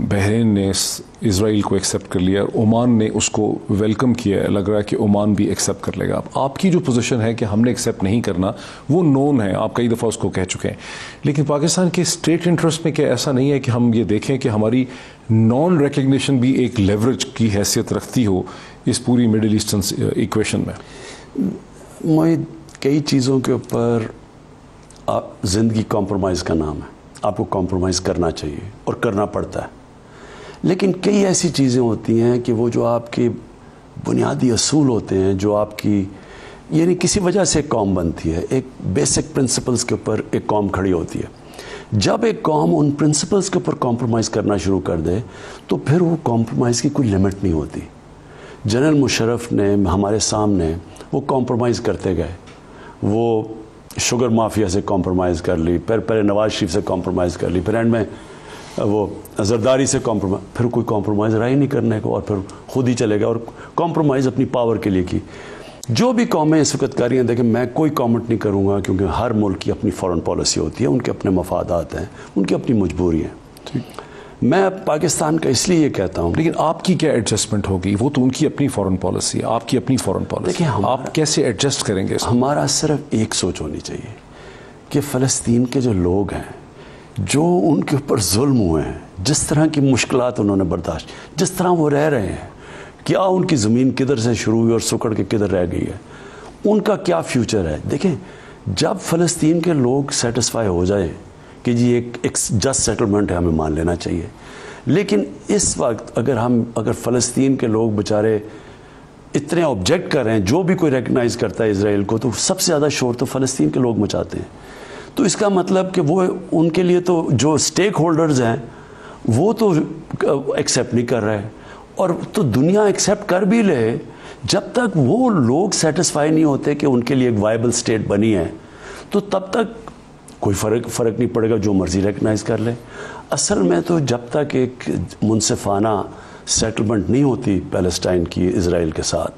Speaker 1: بحرین نے اسرائیل کو ایکسیپٹ کر لیا, عمان نے اس کو ویلکم کیا ہے, لگ رہا ہے کہ عمان بھی ایکسیپٹ کر لے گا. اب آپ کی جو پوزیشن ہے کہ ہم نے ایکسیپٹ نہیں کرنا, وہ نون ہے, آپ کئی دفعہ اس کو کہہ چکے ہیں, لیکن پاکستان کے اسٹیٹ انٹرسٹ میں کیا ایسا نہیں ہے کہ ہم یہ دیکھیں کہ ہماری نان ریکگنیشن بھی ایک لیوریج کی حیثیت رکھتی ہو اس پوری مڈل ایسٹرن ایکویشن میں؟
Speaker 2: معید, کئی چیزوں کے اوپر زندگی کمپرومائز کا نام ہے, آپ کو کمپرومائز کرنا چاہیے اور کرنا پڑتا ہے. لیکن کئی ایسی چیزیں ہوتی ہیں کہ وہ جو آپ کے بنیادی اصول ہوتے ہیں, جو آپ کی یعنی کسی وجہ سے ایک قوم بنتی ہے, ایک بیسک پرنسپلز کے اوپر ایک قوم کھڑی ہوتی ہے. جب ایک قوم ان پرنسپلز کے اوپر کمپرومائز کرنا شروع کر دے تو پھر وہ کمپرومائز کی کوئی لمٹ نہیں ہوتی. جنرل مشرف نے ہمارے سامنے وہ کمپرومائز کرتے گئے, وہ شوگر مافیا سے کمپرومائز کر لی, پہلے نواز شریف سے کمپرومائز کر لی, پھر اینڈ میں وہ زرداری سے کمپرومائز, پھر کوئی کمپرومائز رہا ہی نہیں کرنے کو, اور پھر خود ہی چلے گئے اور کمپرومائز اپنی پاور کے لیے کی. جو بھی قومیں اس وقت کر رہی ہیں, دیکھیں میں کوئی کامنٹ نہیں کروں گا, کیونکہ ہر ملک کی اپنی فارن پالیسی ہوتی ہے, ان کے اپنے مفادات ہیں, ان کی اپنی مجبوری ہیں. میں پاکستان کا اس لیے یہ کہتا ہوں.
Speaker 1: لیکن آپ کی کیا ایڈجسٹمنٹ ہوگی؟ وہ تو ان کی اپنی فارن پالیسی ہے, آپ کی اپنی فارن پالیسی, آپ کیسے ایڈجسٹ کریں گے؟
Speaker 2: ہمارا صرف ایک سوچ ہونی چاہیے کہ فلسطین کے جو لوگ ہیں, جو ان کے اوپر ظلم ہوئے ہیں, جس طرح کی مشکلات انہوں نے برداشت, جس طرح وہ رہ رہے ہیں, کیا ان کی زمین کدھر سے شروع ہوئی اور سکڑ کے کدھر رہ گئی ہے, ان کا کیا فیوچر ہے. دیکھیں, جب فلسطین کے لوگ سیٹسفائی ہو جائیں کہ جی ایک جسٹ سیٹلمنٹ ہے, ہمیں مان لینا چاہیے. لیکن اس وقت اگر فلسطین کے لوگ بیچارے اتنے آبجیکٹ کر رہے ہیں, جو بھی کوئی ریکگنائز کرتا ہے اسرائیل کو, تو سب سے زیادہ شور تو فلسطین کے لوگ مچاتے ہیں. تو اس کا مطلب کہ وہ ان کے لیے تو جو سٹیک ہولڈرز ہیں وہ تو ایکسیپٹ نہیں کر رہے, اور تو دنیا ایکسیپٹ کر بھی لے, جب تک وہ لوگ سیٹسفائی نہیں ہوتے کہ ان کے لیے ایک وائبل سٹیٹ بنی ہے, تو تب تک کوئی فرق نہیں پڑے گا, جو مرضی ریکگنائز کر لے. اصل میں تو جب تک ایک منصفانہ سیٹلمنٹ نہیں ہوتی پیلسٹائن کی اسرائیل کے ساتھ,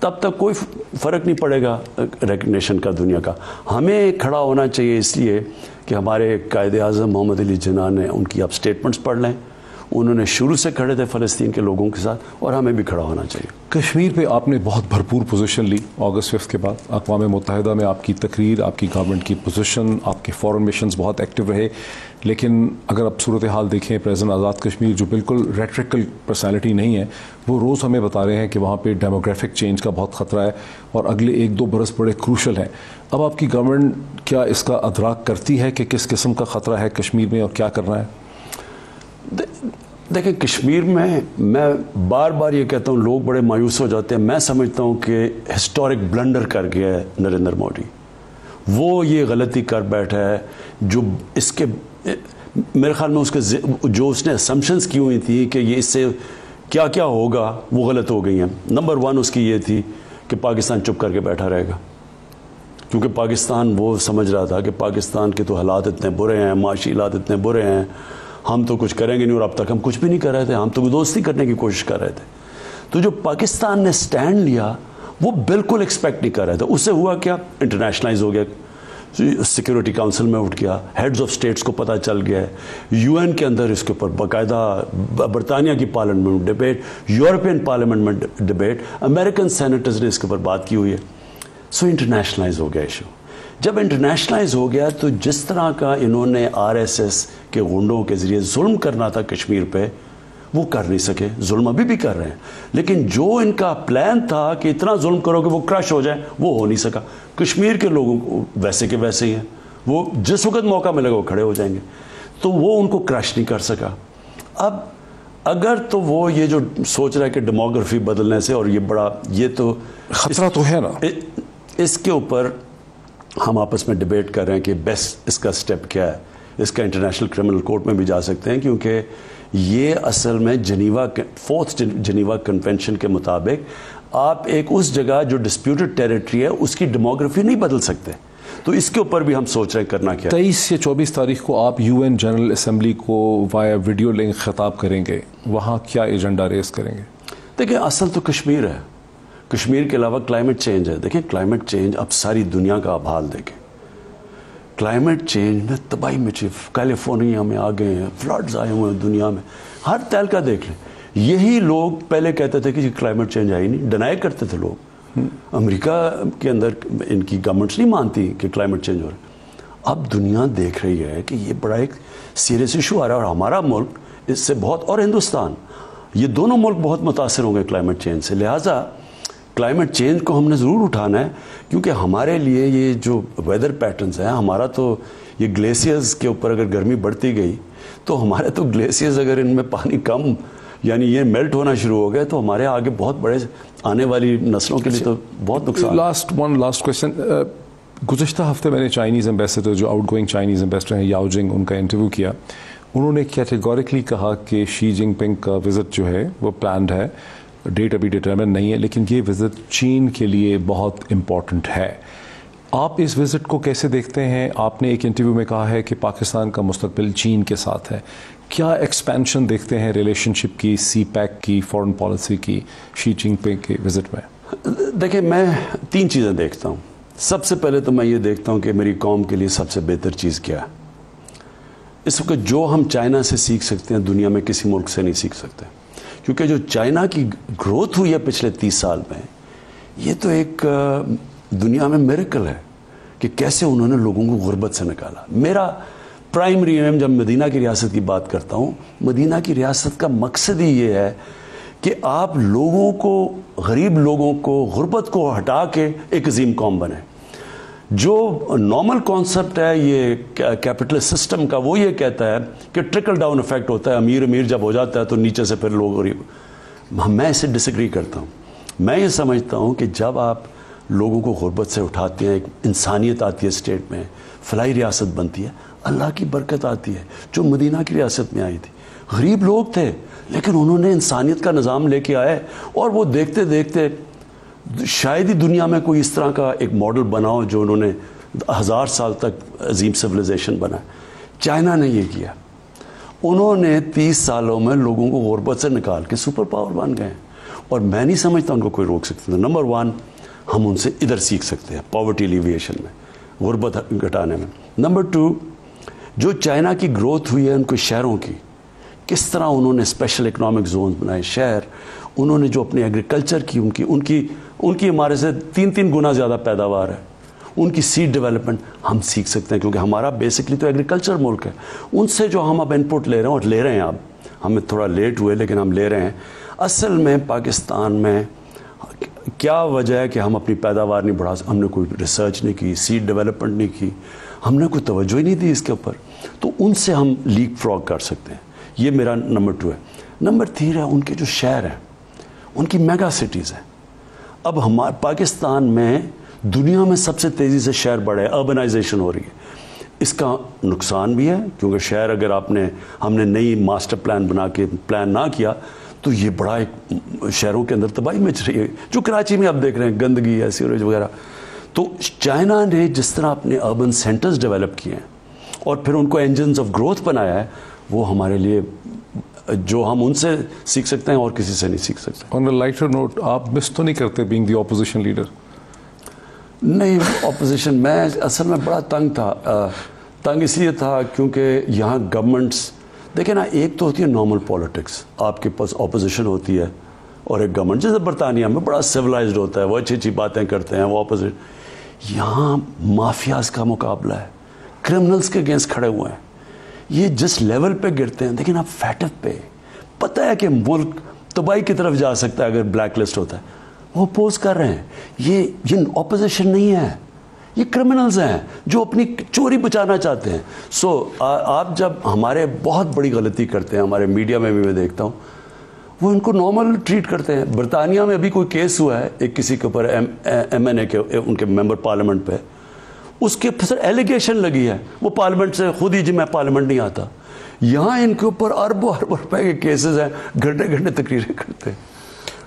Speaker 2: تب تک کوئی فرق نہیں پڑے گا ریکگنیشن کا دنیا کا. ہمیں کھڑا ہونا چاہیے, اس لیے کہ ہمارے قائد اعظم محمد علی جناح نے ان کی آپ سٹیٹمنٹس پڑھ لیں, انہوں نے شروع سے کھڑے تھے فلسطین کے لوگوں کے ساتھ, اور ہمیں بھی کھڑا ہونا چاہیے.
Speaker 1: کشمیر پہ آپ نے بہت بھرپور پوزیشن لی اگست 5 کے بعد. اقوام متحدہ میں آپ کی تقریر, آپ کی گورنمنٹ کی پوزیشن, آپ کے فورن مشنز بہت ایکٹیو رہے. لیکن اگر آپ صورتحال دیکھیں, پریزیڈنٹ آزاد کشمیر جو بالکل ریٹریکل پرسنالٹی نہیں ہے, وہ روز ہمیں بتا رہے ہیں کہ وہاں پہ ڈیموگرافک چینج کا بہت خطرہ ہے اور اگلے 1-2 برس بڑے کروشل ہیں. اب آپ کی گورنمنٹ کیا اس کا ادراک کرتی ہے کہ کس قسم کا خطرہ ہے کشمیر میں اور کیا کرنا ہے؟
Speaker 2: دیکھیں کشمیر میں بار بار یہ کہتا ہوں، لوگ بڑے مایوس ہو جاتے ہیں. میں سمجھتا ہوں کہ ہسٹورک بلنڈر کر گیا ہے نریندر مودی. وہ یہ غلطی کر بیٹھا ہے جو اس کے میرے خیال میں جو اس نے اسمپشنز کی ہوئی تھی کہ یہ اس سے کیا کیا ہوگا وہ غلط ہو گئی ہیں. نمبر 1 اس کی یہ تھی کہ پاکستان چپ کر کے بیٹھا رہے گا، کیونکہ پاکستان وہ سمجھ رہا تھا کہ پاکستان کے تو حالات اتنے برے ہیں، معاشی حالات اتنے برے ہیں، ہم تو کچھ کریں گے نہیں، اور اب تک ہم کچھ بھی نہیں کر رہے تھے، ہم تو دوستی کرنے کی کوشش کر رہے تھے. تو جو پاکستان نے سٹینڈ لیا وہ بالکل ایکسپیکٹ نہیں کر رہے تھے. اس سے ہوا کیا؟ انٹرنیشنلائز ہو گیا، سیکیورٹی کاؤنسل میں اٹھ گیا، ہیڈز آف سٹیٹس کو پتہ چل گیا ہے، یو این کے اندر اس کے اوپر باقاعدہ برطانیہ کی پارلیمنٹ میں ڈبیٹ، یورپین پارلیمنٹ میں ڈبیٹ، امریکن سینیٹرز نے اس کے اوپر بات کی ہوئی ہے. سو انٹرنیشنلائز ہو گیا ایشو. جب انٹرنیشنلائز ہو گیا تو جس طرح کا انہوں نے RSS کے غنڈوں کے ذریعے ظلم کرنا تھا کشمیر پہ وہ کر نہیں سکے. ظلم ابھی بھی کر رہے ہیں، لیکن جو ان کا پلان تھا کہ اتنا ظلم کرو کہ وہ کرش ہو جائے وہ ہو نہیں سکا. کشمیر کے لوگوں کو ویسے کے ویسے ہی ہیں، وہ جس وقت موقع ملے گا وہ کھڑے ہو جائیں گے، تو وہ ان کو کرش نہیں کر سکا. اب اگر تو وہ یہ جو سوچ رہا ہے کہ ڈیموگرافی بدلنے سے، اور یہ بڑا یہ تو
Speaker 1: خطرہ تو ہے نا،
Speaker 2: اس کے اوپر ہم آپس میں ڈیبیٹ کر رہے ہیں کہ بیسٹ اس کا سٹیپ کیا ہے. اس کا انٹرنیشنل کرمنل کورٹ میں بھی جا سکتے ہیں، کیونکہ یہ اصل میں فورتھ جنیوا کنونشن کے مطابق آپ ایک اس جگہ جو ڈسپیوٹڈ ٹیریٹری ہے اس کی ڈیموگرافی نہیں بدل سکتے. تو اس کے اوپر بھی ہم سوچ رہے ہیں کرنا کیا.
Speaker 1: 23 یا 24 تاریخ کو آپ UN جنرل اسمبلی کو وایا ویڈیو لنک خطاب کریں گے، وہاں کیا ایجنڈا ریز کریں گے؟
Speaker 2: دیکھیں اصل تو کشمیر ہے، کشمیر کے علاوہ کلائمیٹ چینج ہے. دیکھیں کلائمیٹ چینج اب ساری دنیا کا ابحال دیکھیں. کلائمیٹ چینج نے تباہی مچی، کیلیفورنیا میں آ گئے ہیں، فلڈز آئے ہوئے ہیں دنیا میں، ہر تہلکہ دیکھ لیں. یہی لوگ پہلے کہتے تھے کہ کلائمیٹ چینج ہے ہی نہیں، ڈینائی کرتے تھے لوگ. امریکہ کے اندر ان کی گورنمنٹس نہیں مانتی کہ کلائمیٹ چینج ہو رہا ہے. اب دنیا دیکھ رہی ہے کہ یہ بڑا ایک سیریس ایشو آ رہا ہے، اور ہمارا ملک اس سے بہت، اور ہندوستان، یہ دونوں ملک بہت متاثر ہوں گے کلائمیٹ چینج سے. لہٰذا کلائمیٹ چینج کو ہم نے ضرور اٹھانا ہے، کیونکہ ہمارے لیے یہ جو ویدر پیٹرنز ہیں، ہمارا تو یہ گلیشیئرز کے اوپر اگر گرمی بڑھتی گئی تو ہمارے تو گلیشیئرز اگر ان میں پانی کم یعنی یہ میلٹ ہونا شروع ہو گئے تو ہمارے آگے بہت بڑے آنے والی نسلوں کے لیے تو بہت نقصان.
Speaker 1: Last question. گزشتہ ہفتے میں نے چائنیز ایمبیسڈر جو آؤٹ گوئنگ چائنیز ایمبیسڈر ہیں یاؤ جنگ، ان کا انٹرویو کیا. انہوں نے کیٹیگوریکلی کہا کہ شی جن پنگ کا وزٹ جو ہے وہ پلانڈ ہے، ڈیٹ ابھی ڈیٹرمن نہیں ہے، لیکن یہ وزٹ چین کے لیے بہت امپورٹنٹ ہے. آپ اس وزٹ کو کیسے دیکھتے ہیں؟ آپ نے ایک انٹرویو میں کہا ہے کہ پاکستان کا مستقبل چین کے ساتھ ہے. کیا ایکسپینشن دیکھتے ہیں ریلیشن شپ کی، سی پیک کی، فورن پالیسی کی شی جن پنگ کے وزٹ میں؟
Speaker 2: دیکھیں میں 3 چیزیں دیکھتا ہوں. سب سے پہلے تو میں یہ دیکھتا ہوں کہ میری قوم کے لیے سب سے بہتر چیز کیا ہے. اس وقت جو ہم چائنا سے سیکھ سکتے ہیں دنیا میں کسی ملک سے نہیں سیکھ سکتے، کیونکہ جو چائنا کی گروتھ ہوئی ہے پچھلے 30 سال میں، یہ تو ایک دنیا میں میریکل ہے کہ کیسے انہوں نے لوگوں کو غربت سے نکالا. میرا پرائمری ایم جب مدینہ کی ریاست کی بات کرتا ہوں، مدینہ کی ریاست کا مقصد ہی یہ ہے کہ آپ لوگوں کو، غریب لوگوں کو، غربت کو ہٹا کے ایک عظیم قوم بنیں. جو نارمل کانسیپٹ ہے یہ کیپٹلسٹ سسٹم کا، وہ یہ کہتا ہے کہ ٹرکل ڈاؤن افیکٹ ہوتا ہے، امیر جب ہو جاتا ہے تو نیچے سے پھر لوگ غریب. میں اسے ڈس ایگری کرتا ہوں. میں یہ سمجھتا ہوں کہ جب آپ لوگوں کو غربت سے اٹھاتے ہیں، ایک انسانیت آتی ہے اسٹیٹ میں، فلاحی ریاست بنتی ہے، اللہ کی برکت آتی ہے. جو مدینہ کی ریاست میں آئی تھی غریب لوگ تھے، لیکن انہوں نے انسانیت کا نظام لے کے آئے، اور وہ دیکھتے دیکھتے شاید ہی دنیا میں کوئی اس طرح کا ایک ماڈل بناؤ جو انہوں نے 1000 سال تک عظیم سویلائزیشن بنائے. چائنا نے یہ کیا، انہوں نے 30 سالوں میں لوگوں کو غربت سے نکال کے سپر پاور بن گئے، اور میں نہیں سمجھتا ان کو کوئی روک سکتا. نمبر 1 ہم ان سے ادھر سیکھ سکتے ہیں، پاورٹی ایلیویشن میں، غربت گھٹانے میں. نمبر 2 جو چائنا کی گروتھ ہوئی ہے ان کو شہروں کی، کس طرح انہوں نے اسپیشل اکنامک زون بنائے شہر، انہوں نے جو اپنی ایگریکلچر کی، ان کی ہمارے سے 3 گنا زیادہ پیداوار ہے، ان کی سیڈ ڈیولپمنٹ ہم سیکھ سکتے ہیں، کیونکہ ہمارا بیسکلی تو ایگریکلچر ملک ہے. ان سے جو ہم اب ان پٹ لے رہے ہیں، اور لے رہے ہیں، اب ہمیں تھوڑا لیٹ ہوئے لیکن ہم لے رہے ہیں. اصل میں پاکستان میں کیا وجہ ہے کہ ہم اپنی پیداوار نہیں بڑھا سکتے؟ ہم نے کوئی ریسرچ نہیں کی، سیڈ ڈیولپمنٹ نہیں کی، ہم نے کوئی توجہ ہی نہیں دی اس کے اوپر. تو ان سے ہم لیپ فراگ کر سکتے ہیں. یہ میرا نمبر 2 ہے. نمبر 3 ہے ان کے جو شہر ہیں, ان کی میگا سٹیز ہیں. اب ہمارے پاکستان میں دنیا میں سب سے تیزی سے شہر بڑھے, اربنائزیشن ہو رہی ہے. اس کا نقصان بھی ہے کیونکہ شہر اگر ہم نے نئی ماسٹر پلان بنا کے پلان نہ کیا تو یہ بڑا ایک شہروں کے اندر تباہی مچ رہی ہے, جو کراچی میں آپ دیکھ رہے ہیں, گندگی ہے, سیوریج وغیرہ. تو چائنا نے جس طرح اپنے اربن سینٹرز ڈیولپ کیے ہیں اور پھر ان کو انجنز آف گروتھ بنایا ہے, وہ ہمارے لیے جو ہم ان سے سیکھ سکتے ہیں اور کسی سے نہیں سیکھ سکتے.
Speaker 1: آن اے لائٹر نوٹ, آپ مس تو نہیں کرتے بینگ دی اپوزیشن لیڈر؟
Speaker 2: نہیں, اپوزیشن میں اصل میں بڑا تنگ اس لیے تھا کیونکہ یہاں گورنمنٹس دیکھیں نا, ایک تو ہوتی ہے نارمل پالیٹکس, آپ کے پاس اپوزیشن ہوتی ہے اور ایک گورنمنٹ, جیسے برطانیہ میں بڑا سویلائزڈ ہوتا ہے, وہ اچھی اچھی باتیں کرتے ہیں, وہ اپوزیشن. یہاں مافیاز کا مقابلہ ہے, کرمنلز کے اگینسٹ کھڑے ہوئے ہیں. یہ جس لیول پہ گرتے ہیں, لیکن اب فیٹف پہ پتہ ہے کہ ملک تباہی کی طرف جا سکتا ہے اگر بلیک لسٹ ہوتا ہے, وہ اپوز کر رہے ہیں. یہ اپوزیشن نہیں ہے, یہ کرمنلز ہیں جو اپنی چوری بچانا چاہتے ہیں. سو آپ جب ہمارے بہت بڑی غلطی کرتے ہیں, ہمارے میڈیا میں بھی میں دیکھتا ہوں, وہ ان کو نارمل ٹریٹ کرتے ہیں. برطانیہ میں ابھی کوئی کیس ہوا ہے ایک کسی کے اوپر, ایم این اے کے, ان کے ممبر پارلیمنٹ پہ, اس کے پھر ایلیگیشن لگی ہے, وہ پارلیمنٹ سے خود ہی, جی میں پارلیمنٹ نہیں آتا. یہاں ان کے اوپر اربوں روپے کے کیسز ہیں, گھنٹے گھنٹے تقریریں کرتے ہیں.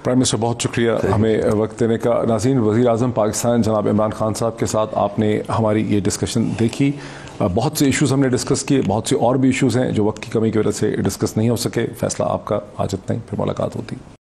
Speaker 1: پرائم منسٹر بہت شکریہ ہمیں وقت دینے کا. ناظرین, وزیر اعظم پاکستان جناب عمران خان صاحب کے ساتھ آپ نے ہماری یہ ڈسکشن دیکھی. بہت سے ایشوز ہم نے ڈسکس کیے, بہت سے اور بھی ایشوز ہیں جو وقت کی کمی کی وجہ سے ڈسکس نہیں ہو سکے. فیصلہ آپ کا, آج اتنا ہی, پھر ملاقات ہوتی.